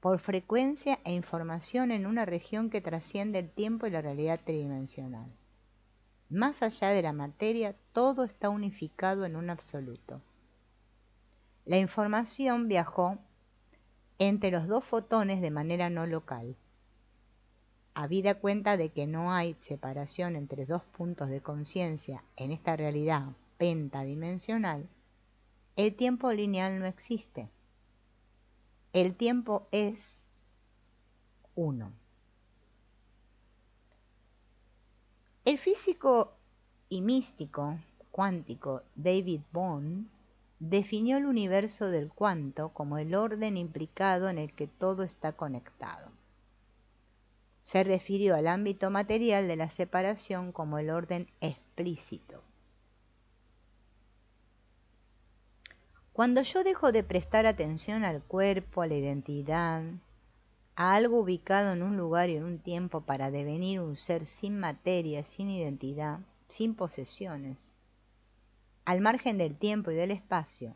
por frecuencia e información en una región que trasciende el tiempo y la realidad tridimensional. Más allá de la materia, todo está unificado en un absoluto. La información viajó entre los dos fotones de manera no local. Habida cuenta de que no hay separación entre dos puntos de conciencia en esta realidad pentadimensional, el tiempo lineal no existe. El tiempo es uno. El físico y místico cuántico David Bohm definió el universo del cuanto como el orden implicado en el que todo está conectado. Se refirió al ámbito material de la separación como el orden explícito. Cuando yo dejo de prestar atención al cuerpo, a la identidad, a algo ubicado en un lugar y en un tiempo para devenir un ser sin materia, sin identidad, sin posesiones, al margen del tiempo y del espacio,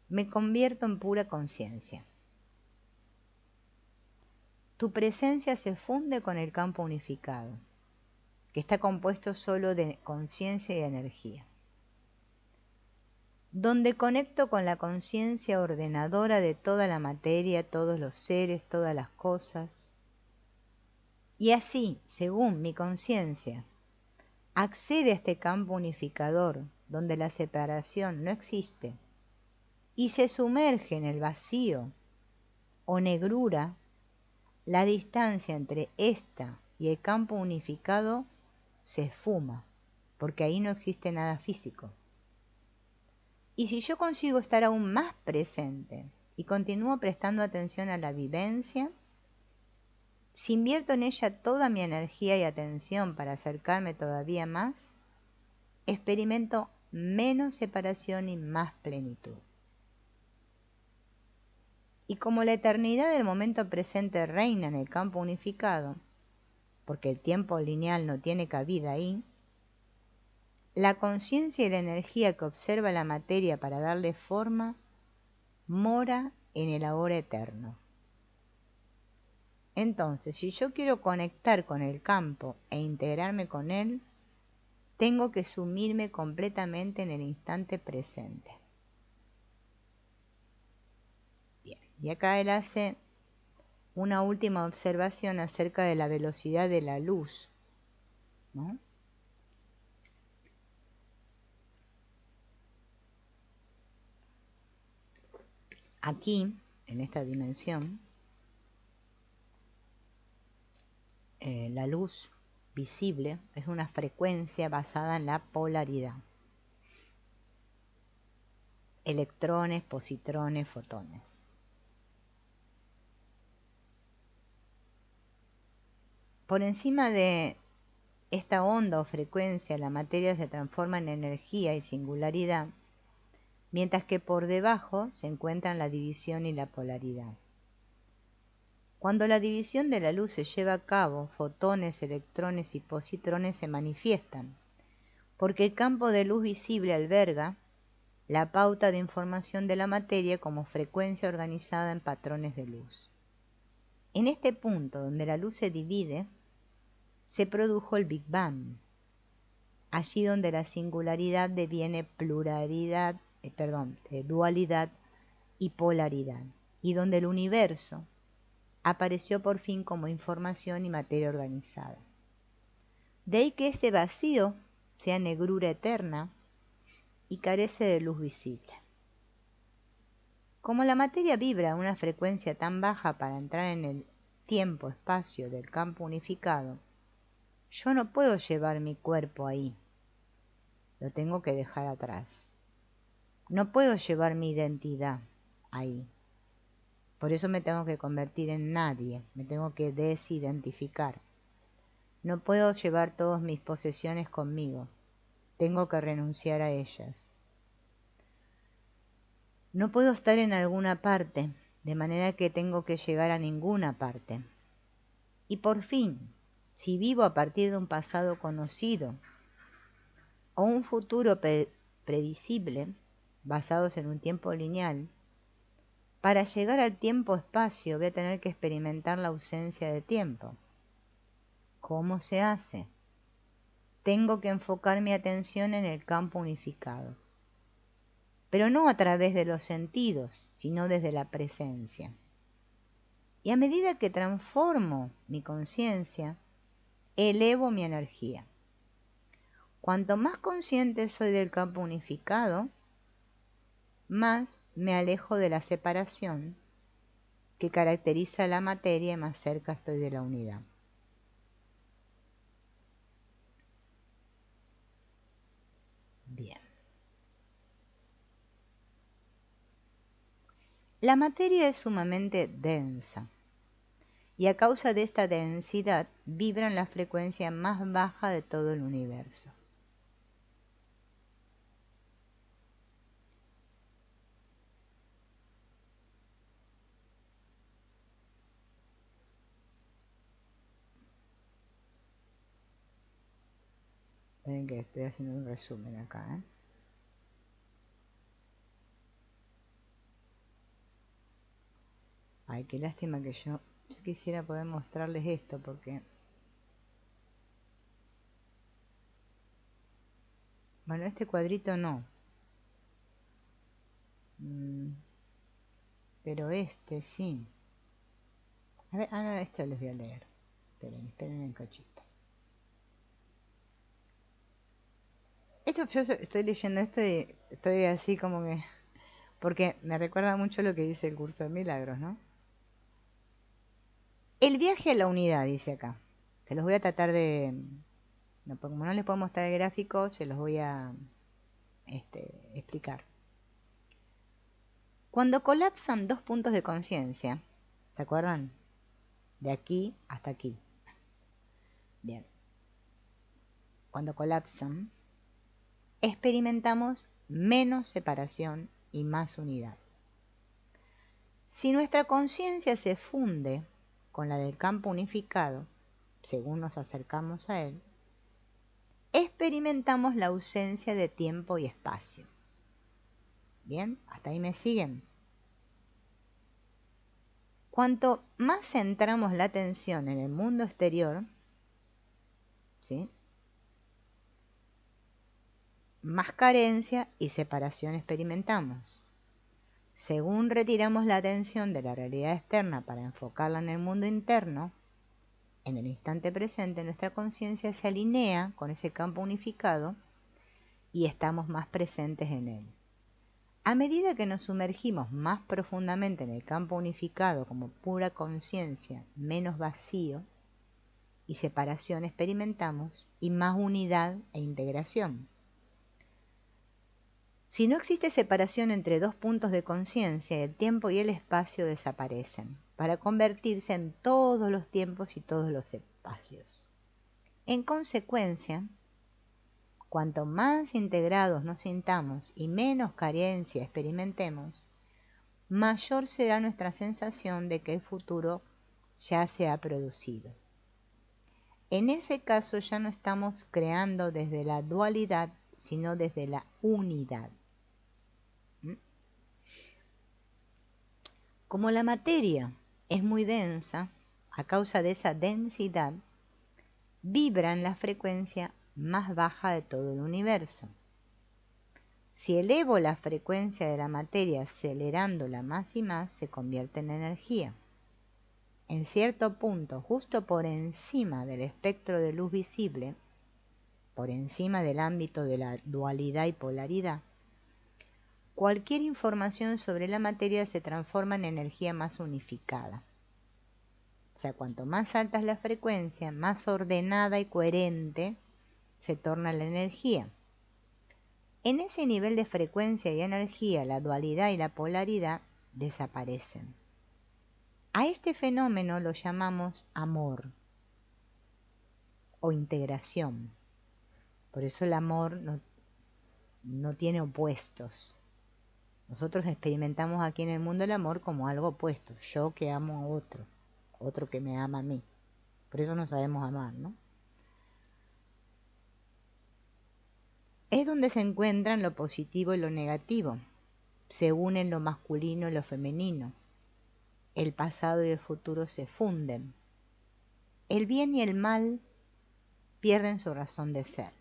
me convierto en pura conciencia. Tu presencia se funde con el campo unificado, que está compuesto solo de conciencia y energía. Donde conecto con la conciencia ordenadora de toda la materia, todos los seres, todas las cosas. Y así, según mi conciencia, accede a este campo unificador, donde la separación no existe, y se sumerge en el vacío o negrura, la distancia entre esta y el campo unificado se esfuma, porque ahí no existe nada físico. Y si yo consigo estar aún más presente y continúo prestando atención a la vivencia, si invierto en ella toda mi energía y atención para acercarme todavía más, experimento menos separación y más plenitud. Y como la eternidad del momento presente reina en el campo unificado, porque el tiempo lineal no tiene cabida ahí, la conciencia y la energía que observa la materia para darle forma mora en el ahora eterno. Entonces, si yo quiero conectar con el campo e integrarme con él, tengo que sumirme completamente en el instante presente. Bien, y acá él hace una última observación acerca de la velocidad de la luz, ¿no? Aquí, en esta dimensión, la luz visible es una frecuencia basada en la polaridad. Electrones, positrones, fotones. Por encima de esta onda o frecuencia, la materia se transforma en energía y singularidad, mientras que por debajo se encuentran la división y la polaridad. Cuando la división de la luz se lleva a cabo, fotones, electrones y positrones se manifiestan, porque el campo de luz visible alberga la pauta de información de la materia como frecuencia organizada en patrones de luz. En este punto, donde la luz se divide, se produjo el Big Bang, allí donde la singularidad deviene dualidad y polaridad, y donde el universo apareció por fin como información y materia organizada. De ahí que ese vacío sea negrura eterna y carece de luz visible. Como la materia vibra a una frecuencia tan baja para entrar en el tiempo-espacio del campo unificado, yo no puedo llevar mi cuerpo ahí, lo tengo que dejar atrás. No puedo llevar mi identidad ahí, Por eso me tengo que convertir en nadie, me tengo que desidentificar. No puedo llevar todas mis posesiones conmigo, tengo que renunciar a ellas. No puedo estar en alguna parte, de manera que tengo que llegar a ninguna parte. Y por fin, si vivo a partir de un pasado conocido o un futuro previsible, basados en un tiempo lineal, para llegar al tiempo-espacio voy a tener que experimentar la ausencia de tiempo. ¿Cómo se hace? Tengo que enfocar mi atención en el campo unificado, pero no a través de los sentidos, sino desde la presencia. Y a medida que transformo mi conciencia, elevo mi energía. Cuanto más consciente soy del campo unificado, más me alejo de la separación que caracteriza la materia y más cerca estoy de la unidad. Bien. La materia es sumamente densa y a causa de esta densidad vibra en la frecuencia más baja de todo el universo. Ven que estoy haciendo un resumen acá, ¿eh? Ay, qué lástima que yo quisiera poder mostrarles esto porque... Bueno, este cuadrito no. Pero este sí. A ver, ahora este les voy a leer. Esperen un cachito. Esto, yo estoy leyendo esto y estoy así como que... Porque me recuerda mucho lo que dice el curso de milagros, ¿no? El viaje a la unidad, dice acá. Se los voy a tratar de... No, como no les puedo mostrar el gráfico, se los voy a explicar. Cuando colapsan dos puntos de conciencia, ¿se acuerdan? De aquí hasta aquí. Bien. Cuando colapsan, experimentamos menos separación y más unidad. Si nuestra conciencia se funde con la del campo unificado, según nos acercamos a él, experimentamos la ausencia de tiempo y espacio. Bien, hasta ahí me siguen. Cuanto más centramos la atención en el mundo exterior, ¿sí?, más carencia y separación experimentamos. Según retiramos la atención de la realidad externa para enfocarla en el mundo interno, en el instante presente nuestra conciencia se alinea con ese campo unificado y estamos más presentes en él. A medida que nos sumergimos más profundamente en el campo unificado como pura conciencia, menos vacío y separación experimentamos y más unidad e integración. Si no existe separación entre dos puntos de conciencia, el tiempo y el espacio desaparecen, para convertirse en todos los tiempos y todos los espacios. En consecuencia, cuanto más integrados nos sintamos y menos carencia experimentemos, mayor será nuestra sensación de que el futuro ya se ha producido. En ese caso ya no estamos creando desde la dualidad, sino desde la unidad. Como la materia es muy densa, a causa de esa densidad, vibra en la frecuencia más baja de todo el universo. Si elevo la frecuencia de la materia acelerándola más y más, se convierte en energía. En cierto punto, justo por encima del espectro de luz visible, por encima del ámbito de la dualidad y polaridad, cualquier información sobre la materia se transforma en energía más unificada. O sea, cuanto más alta es la frecuencia, más ordenada y coherente se torna la energía. En ese nivel de frecuencia y energía, la dualidad y la polaridad desaparecen. A este fenómeno lo llamamos amor o integración. Por eso el amor no tiene opuestos. Nosotros experimentamos aquí en el mundo el amor como algo opuesto. Yo que amo a otro, otro que me ama a mí. Por eso no sabemos amar, ¿no? Es donde se encuentran lo positivo y lo negativo. Se unen lo masculino y lo femenino. El pasado y el futuro se funden. El bien y el mal pierden su razón de ser.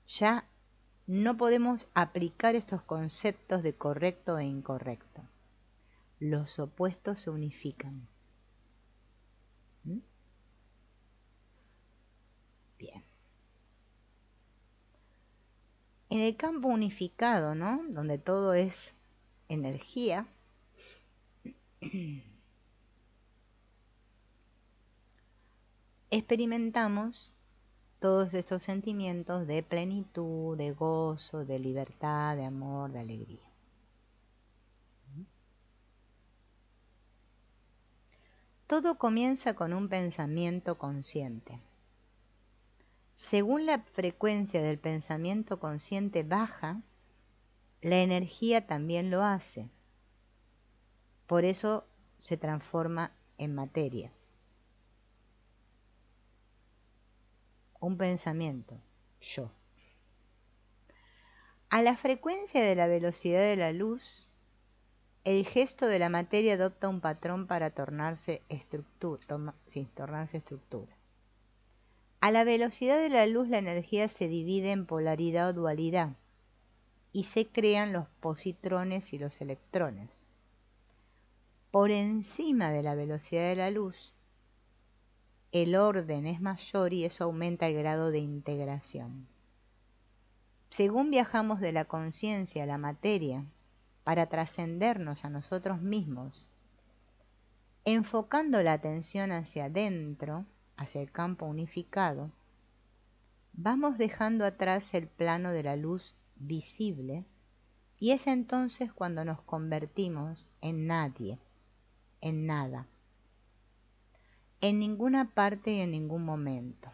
Ya no podemos aplicar estos conceptos de correcto e incorrecto. Los opuestos se unifican. ¿Mm? Bien. En el campo unificado, ¿no? Donde todo es energía, experimentamos todos estos sentimientos de plenitud, de gozo, de libertad, de amor, de alegría. Todo comienza con un pensamiento consciente. Según la frecuencia del pensamiento consciente baja, la energía también lo hace. Por eso se transforma en materia. Un pensamiento, yo. A la frecuencia de la velocidad de la luz, el gesto de la materia adopta un patrón para tornarse estructura. A la velocidad de la luz la energía se divide en polaridad o dualidad y se crean los positrones y los electrones. Por encima de la velocidad de la luz, el orden es mayor y eso aumenta el grado de integración. Según viajamos de la conciencia a la materia para trascendernos a nosotros mismos, enfocando la atención hacia adentro, hacia el campo unificado, vamos dejando atrás el plano de la luz visible y es entonces cuando nos convertimos en nadie, en nada, en ninguna parte y en ningún momento.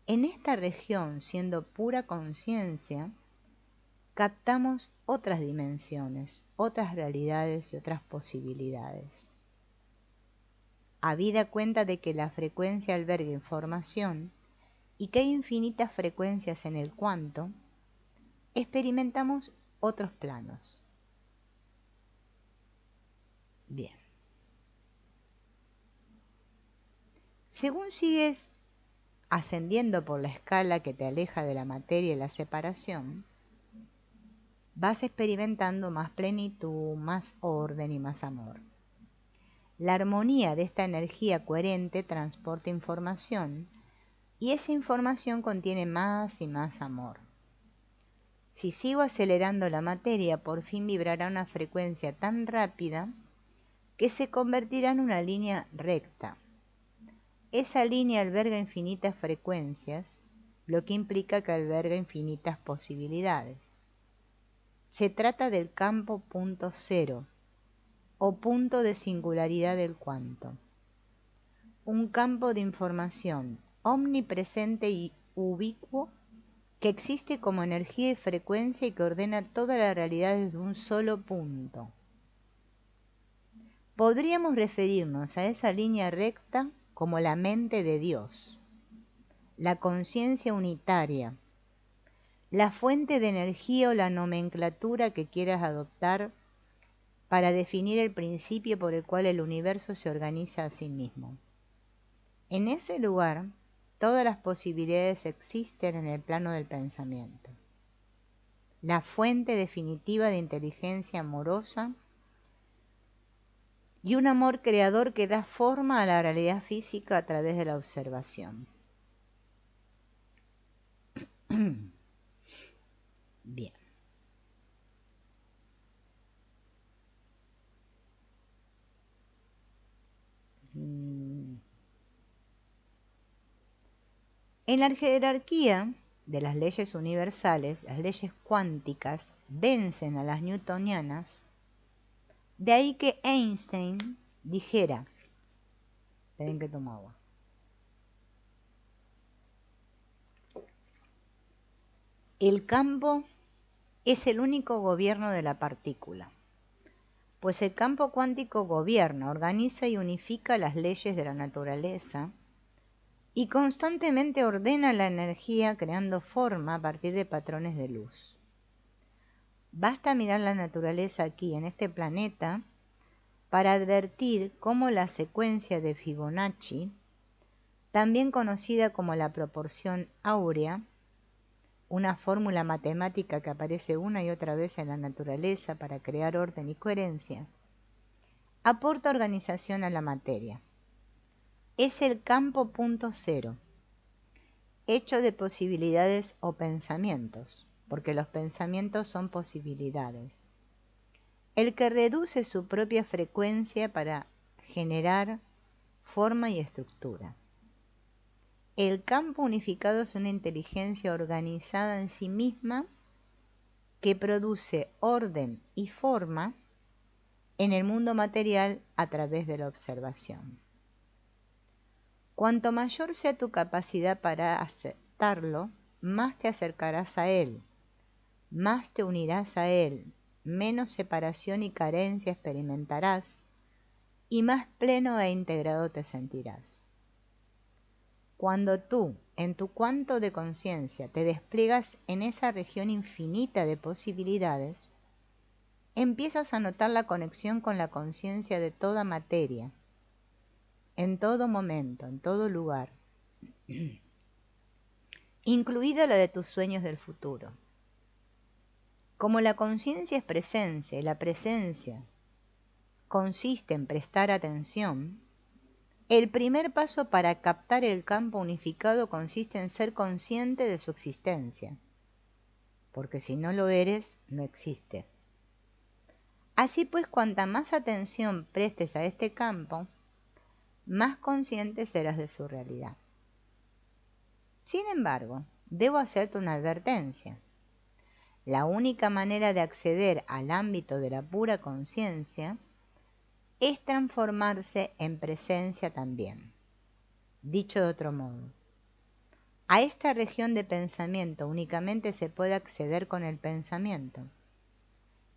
En esta región, siendo pura conciencia, captamos otras dimensiones, otras realidades y otras posibilidades. Habida cuenta de que la frecuencia alberga información y que hay infinitas frecuencias en el cuanto, experimentamos otros planos. Bien. Según sigues ascendiendo por la escala que te aleja de la materia y la separación, vas experimentando más plenitud, más orden y más amor. La armonía de esta energía coherente transporta información y esa información contiene más y más amor. Si sigo acelerando la materia, por fin vibrará una frecuencia tan rápida que se convertirá en una línea recta. Esa línea alberga infinitas frecuencias, lo que implica que alberga infinitas posibilidades. Se trata del campo punto cero, o punto de singularidad del cuanto. Un campo de información omnipresente y ubicuo que existe como energía y frecuencia y que ordena toda la realidad desde un solo punto. Podríamos referirnos a esa línea recta como la mente de Dios, la conciencia unitaria, la fuente de energía o la nomenclatura que quieras adoptar para definir el principio por el cual el universo se organiza a sí mismo. En ese lugar, todas las posibilidades existen en el plano del pensamiento. La fuente definitiva de inteligencia amorosa y un amor creador que da forma a la realidad física a través de la observación. Bien. En la jerarquía de las leyes universales, las leyes cuánticas vencen a las newtonianas De ahí que Einstein dijera, esperen que tomo agua, el campo es el único gobierno de la partícula, pues el campo cuántico gobierna, organiza y unifica las leyes de la naturaleza y constantemente ordena la energía creando forma a partir de patrones de luz. Basta mirar la naturaleza aquí en este planeta para advertir cómo la secuencia de Fibonacci, también conocida como la proporción áurea, una fórmula matemática que aparece una y otra vez en la naturaleza para crear orden y coherencia, aporta organización a la materia. Es el campo punto cero, hecho de posibilidades o pensamientos, porque los pensamientos son posibilidades, el que reduce su propia frecuencia para generar forma y estructura. El campo unificado es una inteligencia organizada en sí misma que produce orden y forma en el mundo material a través de la observación. Cuanto mayor sea tu capacidad para aceptarlo, más te acercarás a él, más te unirás a él, menos separación y carencia experimentarás y más pleno e integrado te sentirás. Cuando tú, en tu cuanto de conciencia, te despliegas en esa región infinita de posibilidades, empiezas a notar la conexión con la conciencia de toda materia, en todo momento, en todo lugar, incluida la de tus sueños del futuro. Como la conciencia es presencia y la presencia consiste en prestar atención, el primer paso para captar el campo unificado consiste en ser consciente de su existencia, porque si no lo eres, no existe. Así pues, cuanta más atención prestes a este campo, más consciente serás de su realidad. Sin embargo, debo hacerte una advertencia. La única manera de acceder al ámbito de la pura conciencia es transformarse en presencia también. Dicho de otro modo, a esta región de pensamiento únicamente se puede acceder con el pensamiento.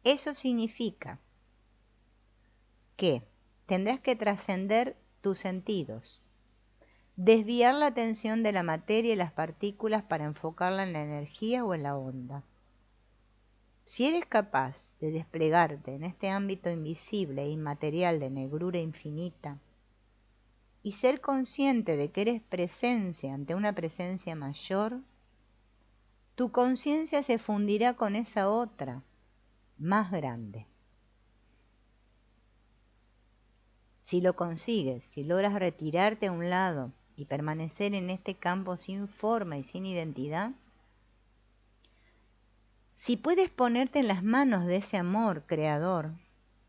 Eso significa que tendrás que trascender tus sentidos, desviar la atención de la materia y las partículas para enfocarla en la energía o en la onda. Si eres capaz de desplegarte en este ámbito invisible e inmaterial de negrura infinita y ser consciente de que eres presencia ante una presencia mayor, tu conciencia se fundirá con esa otra, más grande. Si lo consigues, si logras retirarte a un lado y permanecer en este campo sin forma y sin identidad, si puedes ponerte en las manos de ese amor creador,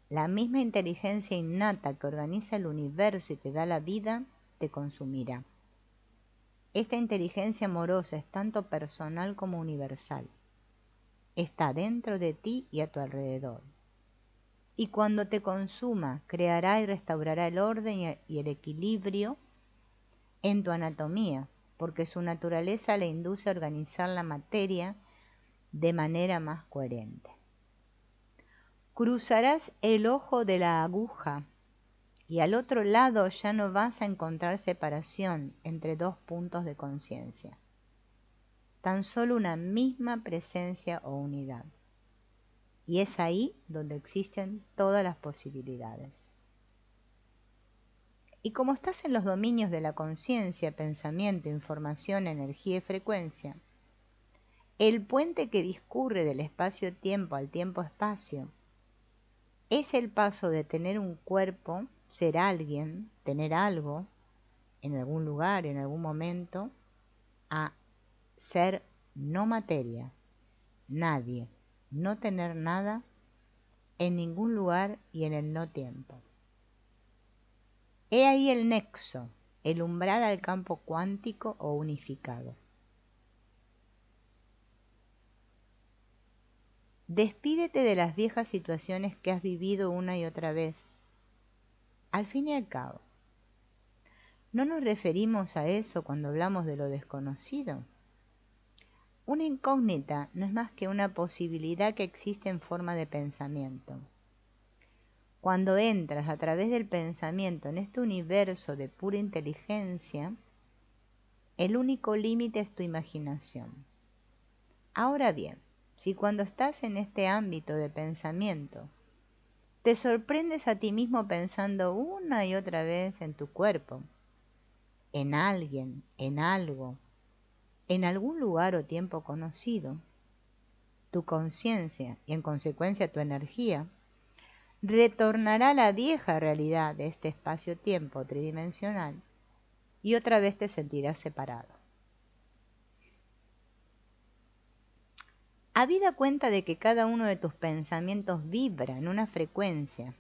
la misma inteligencia innata que organiza el universo y te da la vida, te consumirá. Esta inteligencia amorosa es tanto personal como universal. Está dentro de ti y a tu alrededor. Y cuando te consuma, creará y restaurará el orden y el equilibrio en tu anatomía, porque su naturaleza le induce a organizar la materia de manera más coherente. Cruzarás el ojo de la aguja y al otro lado ya no vas a encontrar separación entre dos puntos de conciencia, tan solo una misma presencia o unidad. Y es ahí donde existen todas las posibilidades. Y como estás en los dominios de la conciencia, pensamiento, información, energía y frecuencia, el puente que discurre del espacio-tiempo al tiempo-espacio es el paso de tener un cuerpo, ser alguien, tener algo en algún lugar, en algún momento, a ser no materia, nadie, no tener nada en ningún lugar y en el no tiempo. He ahí el nexo, el umbral al campo cuántico o unificado. Despídete de las viejas situaciones que has vivido una y otra vez. Al fin y al cabo, ¿no nos referimos a eso cuando hablamos de lo desconocido? Una incógnita no es más que una posibilidad que existe en forma de pensamiento. Cuando entras a través del pensamiento en este universo de pura inteligencia, el único límite es tu imaginación. Ahora bien, si cuando estás en este ámbito de pensamiento, te sorprendes a ti mismo pensando una y otra vez en tu cuerpo, en alguien, en algo, en algún lugar o tiempo conocido, tu conciencia y en consecuencia tu energía retornará a la vieja realidad de este espacio-tiempo tridimensional y otra vez te sentirás separado. Habida cuenta de que cada uno de tus pensamientos vibra en una frecuencia.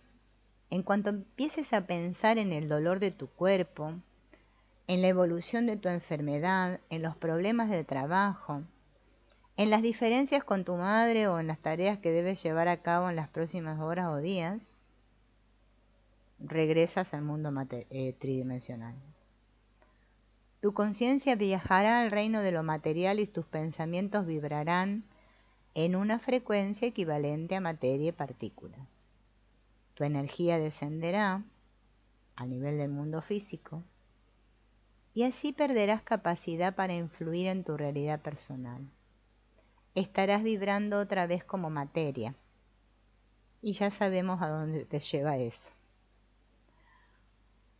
En cuanto empieces a pensar en el dolor de tu cuerpo, en la evolución de tu enfermedad, en los problemas de trabajo, en las diferencias con tu madre o en las tareas que debes llevar a cabo en las próximas horas o días, regresas al mundo tridimensional. Tu conciencia viajará al reino de lo material y tus pensamientos vibrarán en una frecuencia equivalente a materia y partículas. Tu energía descenderá a nivel del mundo físico y así perderás capacidad para influir en tu realidad personal. Estarás vibrando otra vez como materia y ya sabemos a dónde te lleva eso.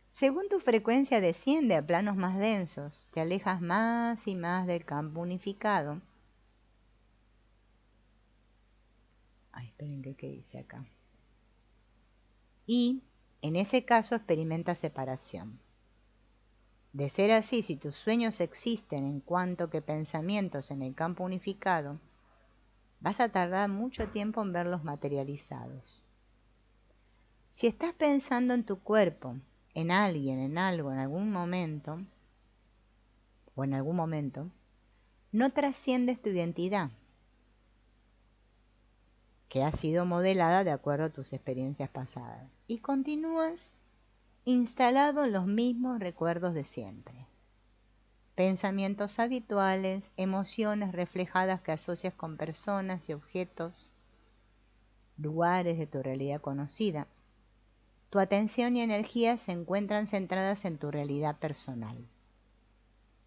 Según tu frecuencia desciende a planos más densos, te alejas más y más del campo unificado. Esperen, ¿qué dice acá? Y en ese caso experimenta separación. De ser así, si tus sueños existen en cuanto que pensamientos en el campo unificado, vas a tardar mucho tiempo en verlos materializados. Si estás pensando en tu cuerpo, en alguien, en algo, en algún momento, no trasciendes tu identidad, que ha sido modelada de acuerdo a tus experiencias pasadas, y continúas instalado en los mismos recuerdos de siempre. Pensamientos habituales, emociones reflejadas que asocias con personas y objetos, lugares de tu realidad conocida. Tu atención y energía se encuentran centradas en tu realidad personal,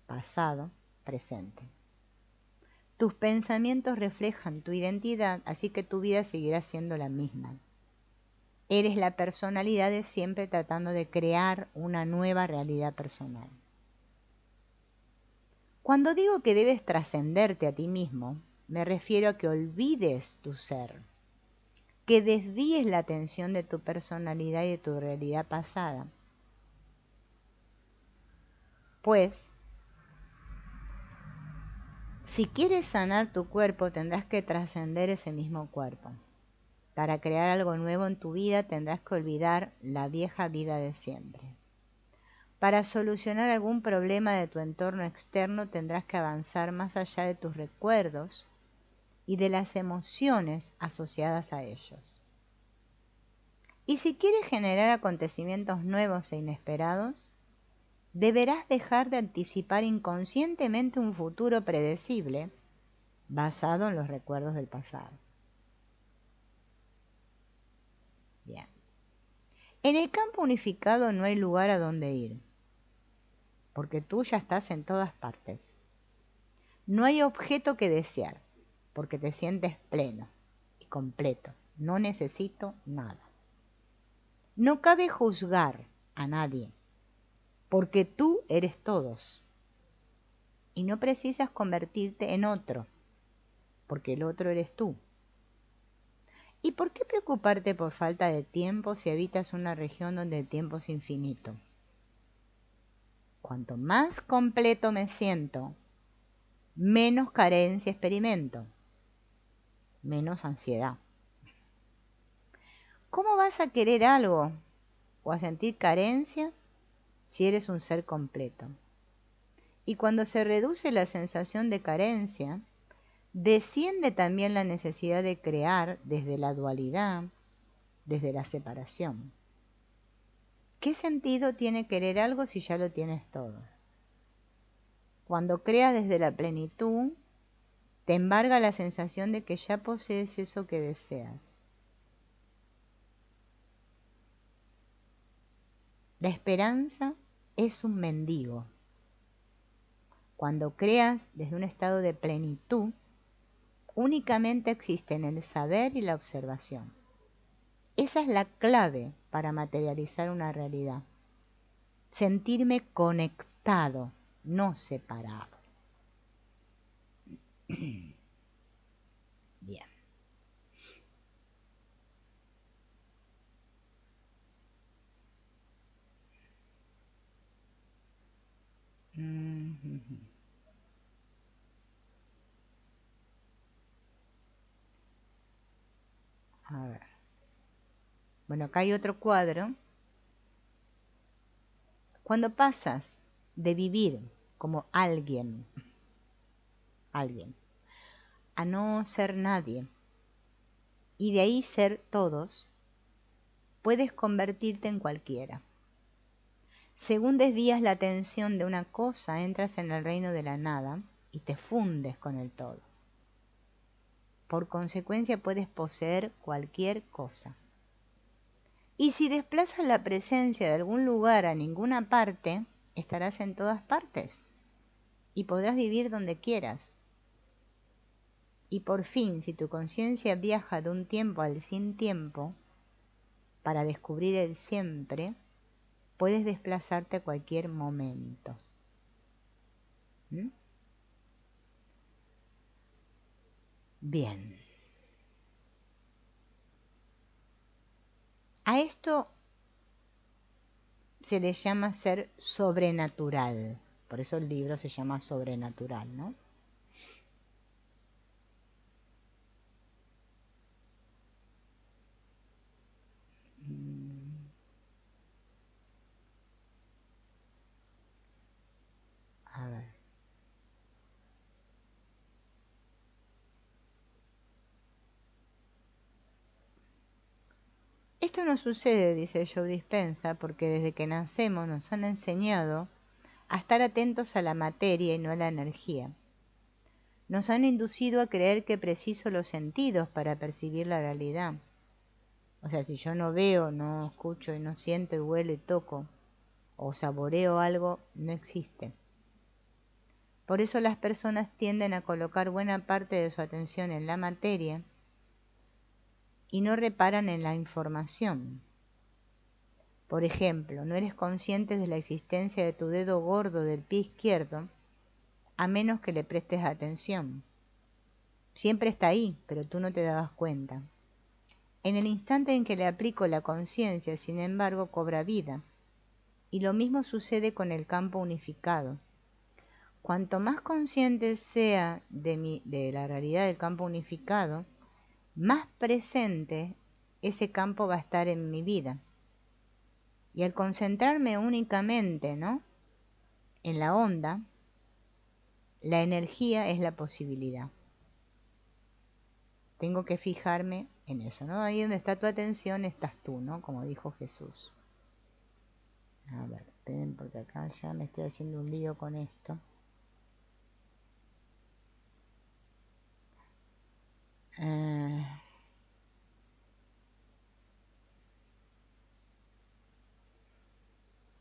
pasado, presente. Tus pensamientos reflejan tu identidad, así que tu vida seguirá siendo la misma. Eres la personalidad de siempre tratando de crear una nueva realidad personal. Cuando digo que debes trascenderte a ti mismo, me refiero a que olvides tu ser, que desvíes la atención de tu personalidad y de tu realidad pasada. Pues, si quieres sanar tu cuerpo, tendrás que trascender ese mismo cuerpo. Para crear algo nuevo en tu vida, tendrás que olvidar la vieja vida de siempre. Para solucionar algún problema de tu entorno externo, tendrás que avanzar más allá de tus recuerdos y de las emociones asociadas a ellos. Y si quieres generar acontecimientos nuevos e inesperados, deberás dejar de anticipar inconscientemente un futuro predecible basado en los recuerdos del pasado. Bien. En el campo unificado no hay lugar a donde ir, porque tú ya estás en todas partes. No hay objeto que desear, porque te sientes pleno y completo. No necesito nada. No cabe juzgar a nadie, porque tú eres todos. Y no precisas convertirte en otro, porque el otro eres tú. ¿Y por qué preocuparte por falta de tiempo si habitas una región donde el tiempo es infinito? Cuanto más completo me siento, menos carencia experimento, menos ansiedad. ¿Cómo vas a querer algo o a sentir carencia si eres un ser completo? Y cuando se reduce la sensación de carencia, desciende también la necesidad de crear desde la dualidad, desde la separación. ¿Qué sentido tiene querer algo si ya lo tienes todo? Cuando creas desde la plenitud, te embarga la sensación de que ya posees eso que deseas. La esperanza es un mendigo. Cuando creas desde un estado de plenitud, únicamente existen el saber y la observación. Esa es la clave para materializar una realidad. Sentirme conectado, no separado. Bien. A ver. Bueno, acá hay otro cuadro. Cuando pasas de vivir como alguien, a no ser nadie, y de ahí ser todos, puedes convertirte en cualquiera. Según desvías la atención de una cosa, entras en el reino de la nada y te fundes con el todo. Por consecuencia, puedes poseer cualquier cosa. Y si desplazas la presencia de algún lugar a ninguna parte, estarás en todas partes y podrás vivir donde quieras. Y por fin, si tu conciencia viaja de un tiempo al sin tiempo, para descubrir el siempre, puedes desplazarte a cualquier momento. ¿Mm? Bien. A esto se le llama ser sobrenatural. Por eso el libro se llama Sobrenatural, ¿no? A ver. Esto no sucede, dice Joe Dispenza, porque desde que nacemos nos han enseñado a estar atentos a la materia y no a la energía. Nos han inducido a creer que preciso los sentidos para percibir la realidad. O sea, si yo no veo, no escucho y no siento y huelo y toco o saboreo algo, no existe. Por eso las personas tienden a colocar buena parte de su atención en la materia y no reparan en la información. Por ejemplo, no eres consciente de la existencia de tu dedo gordo del pie izquierdo a menos que le prestes atención. Siempre está ahí, pero tú no te dabas cuenta. En el instante en que le aplico la conciencia, sin embargo, cobra vida. Y lo mismo sucede con el campo unificado. Cuanto más consciente sea de la realidad del campo unificado, más presente ese campo va a estar en mi vida. Y al concentrarme únicamente, ¿no?, en la onda, la energía es la posibilidad. Tengo que fijarme en eso, ¿no? Ahí donde está tu atención estás tú, ¿no? Como dijo Jesús. A ver, esperen porque acá ya me estoy haciendo un lío con esto.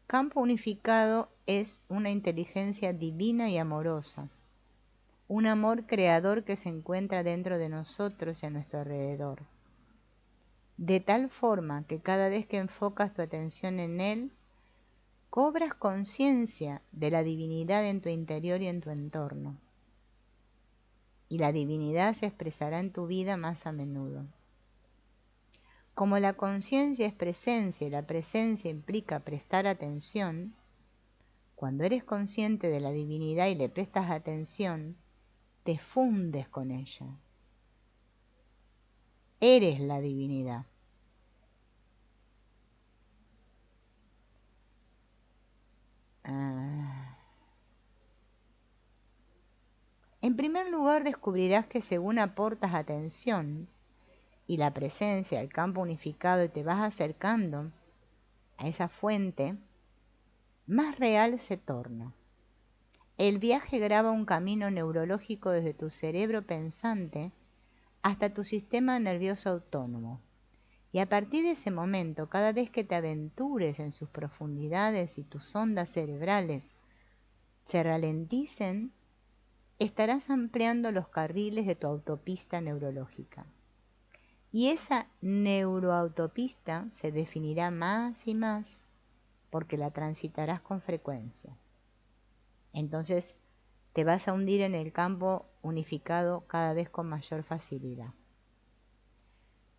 Campo unificado es una inteligencia divina y amorosa, un amor creador que se encuentra dentro de nosotros y a nuestro alrededor, de tal forma que cada vez que enfocas tu atención en él, cobras conciencia de la divinidad en tu interior y en tu entorno, y la divinidad se expresará en tu vida más a menudo. Como la conciencia es presencia y la presencia implica prestar atención, cuando eres consciente de la divinidad y le prestas atención, te fundes con ella. Eres la divinidad. En primer lugar, descubrirás que según aportas atención y la presencia del campo unificado y te vas acercando a esa fuente, más real se torna. El viaje graba un camino neurológico desde tu cerebro pensante hasta tu sistema nervioso autónomo. Y a partir de ese momento, cada vez que te aventures en sus profundidades y tus ondas cerebrales se ralenticen, estarás ampliando los carriles de tu autopista neurológica. Y esa neuroautopista se definirá más y más porque la transitarás con frecuencia. Entonces te vas a hundir en el campo unificado cada vez con mayor facilidad.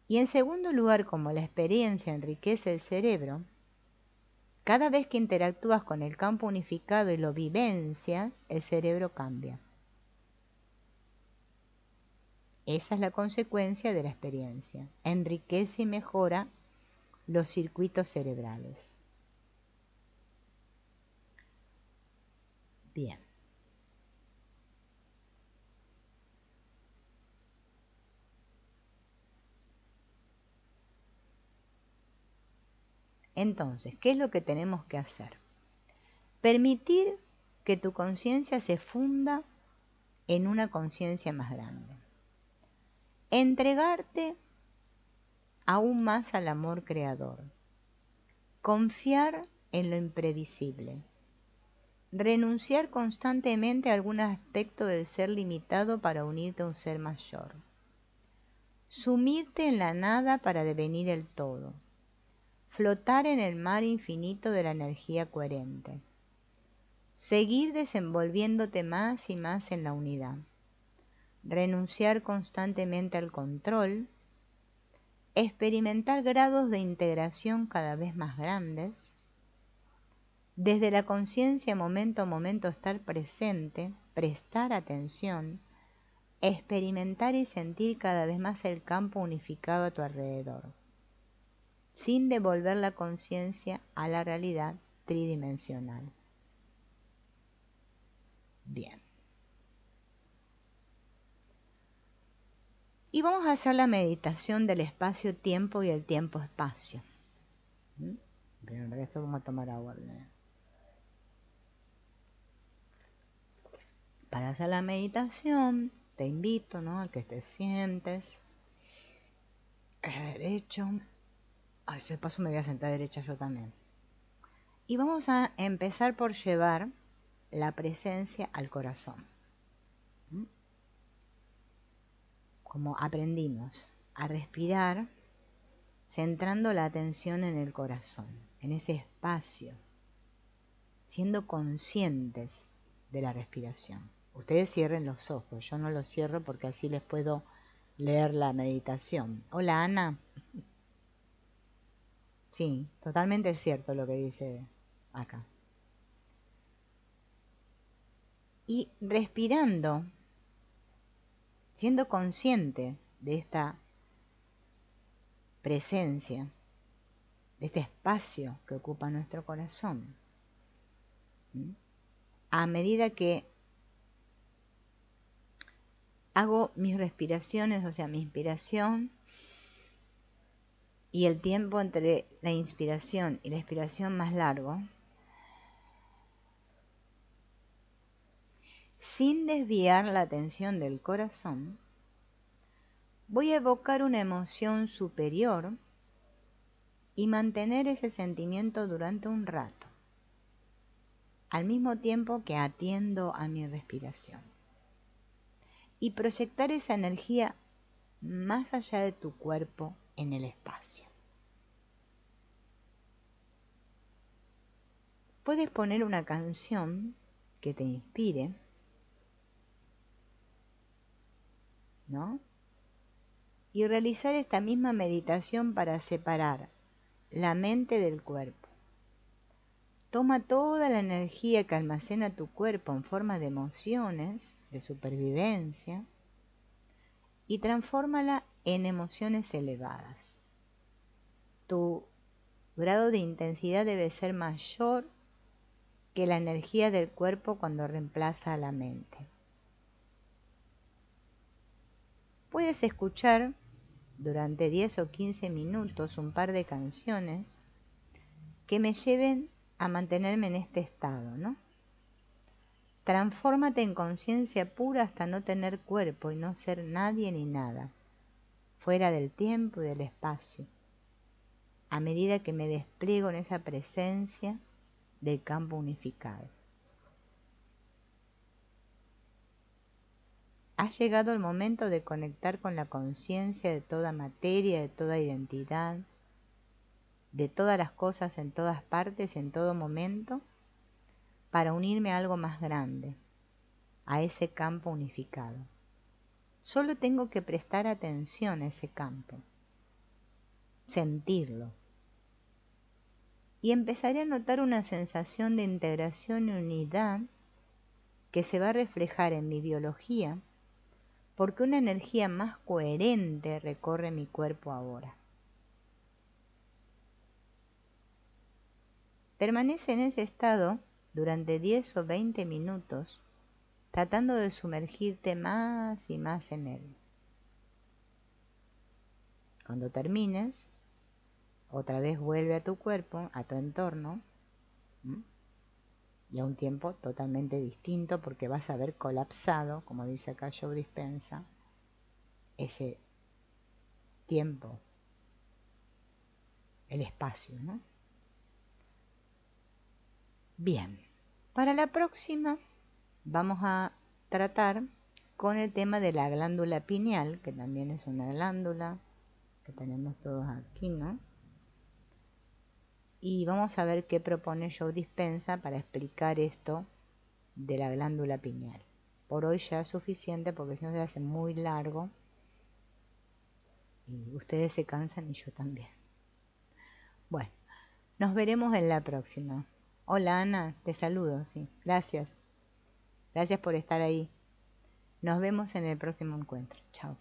Y en segundo lugar, como la experiencia enriquece el cerebro, cada vez que interactúas con el campo unificado y lo vivencias, el cerebro cambia. Esa es la consecuencia de la experiencia. Enriquece y mejora los circuitos cerebrales. Bien. Entonces, ¿qué es lo que tenemos que hacer? Permitir que tu conciencia se funda en una conciencia más grande. Entregarte aún más al amor creador. Confiar en lo imprevisible. Renunciar constantemente a algún aspecto del ser limitado para unirte a un ser mayor. Sumirte en la nada para devenir el todo. Flotar en el mar infinito de la energía coherente. Seguir desenvolviéndote más y más en la unidad. Renunciar constantemente al control. Experimentar grados de integración cada vez más grandes. Desde la conciencia momento a momento estar presente, prestar atención, experimentar y sentir cada vez más el campo unificado a tu alrededor, sin devolver la conciencia a la realidad tridimensional. Bien. Y vamos a hacer la meditación del espacio-tiempo y el tiempo-espacio. Primero de eso vamos a tomar agua. Para hacer la meditación, te invito, ¿no?, a que te sientes derecho. Ay, de paso me voy a sentar derecha yo también. Y vamos a empezar por llevar la presencia al corazón. Como aprendimos a respirar, centrando la atención en el corazón, en ese espacio, siendo conscientes de la respiración. Ustedes cierren los ojos, yo no los cierro porque así les puedo leer la meditación. Hola, Ana. Sí, totalmente cierto lo que dice acá. Y respirando, siendo consciente de esta presencia, de este espacio que ocupa nuestro corazón, a medida que hago mis respiraciones, o sea, mi inspiración y el tiempo entre la inspiración y la expiración más largo, sin desviar la atención del corazón, voy a evocar una emoción superior y mantener ese sentimiento durante un rato, al mismo tiempo que atiendo a mi respiración. Y proyectar esa energía más allá de tu cuerpo en el espacio. Puedes poner una canción que te inspire, ¿no? Y realizar esta misma meditación para separar la mente del cuerpo. Toma toda la energía que almacena tu cuerpo en forma de emociones, de supervivencia, y transfórmala en emociones elevadas. Tu grado de intensidad debe ser mayor que la energía del cuerpo cuando reemplaza a la mente. puedes escuchar durante 10 o 15 minutos un par de canciones que me lleven a mantenerme en este estado, ¿no? Transfórmate en conciencia pura hasta no tener cuerpo y no ser nadie ni nada, fuera del tiempo y del espacio, a medida que me despliego en esa presencia del campo unificado. Ha llegado el momento de conectar con la conciencia de toda materia, de toda identidad, de todas las cosas en todas partes y en todo momento, para unirme a algo más grande, a ese campo unificado. Solo tengo que prestar atención a ese campo, sentirlo. Y empezaré a notar una sensación de integración y unidad que se va a reflejar en mi biología, porque una energía más coherente recorre mi cuerpo ahora. Permanece en ese estado durante 10 o 20 minutos, tratando de sumergirte más y más en él. Cuando termines, otra vez vuelve a tu cuerpo, a tu entorno, y a un tiempo totalmente distinto, porque vas a haber colapsado, como dice acá Joe Dispenza, ese tiempo, el espacio, ¿no? Bien, para la próxima vamos a tratar con el tema de la glándula pineal, que también es una glándula que tenemos todos aquí, ¿no? Y vamos a ver qué propone Joe Dispenza para explicar esto de la glándula pineal. Por hoy ya es suficiente porque si no se hace muy largo y ustedes se cansan y yo también. Bueno, nos veremos en la próxima. Hola Ana, te saludo, sí, gracias. Gracias por estar ahí. Nos vemos en el próximo encuentro. Chao.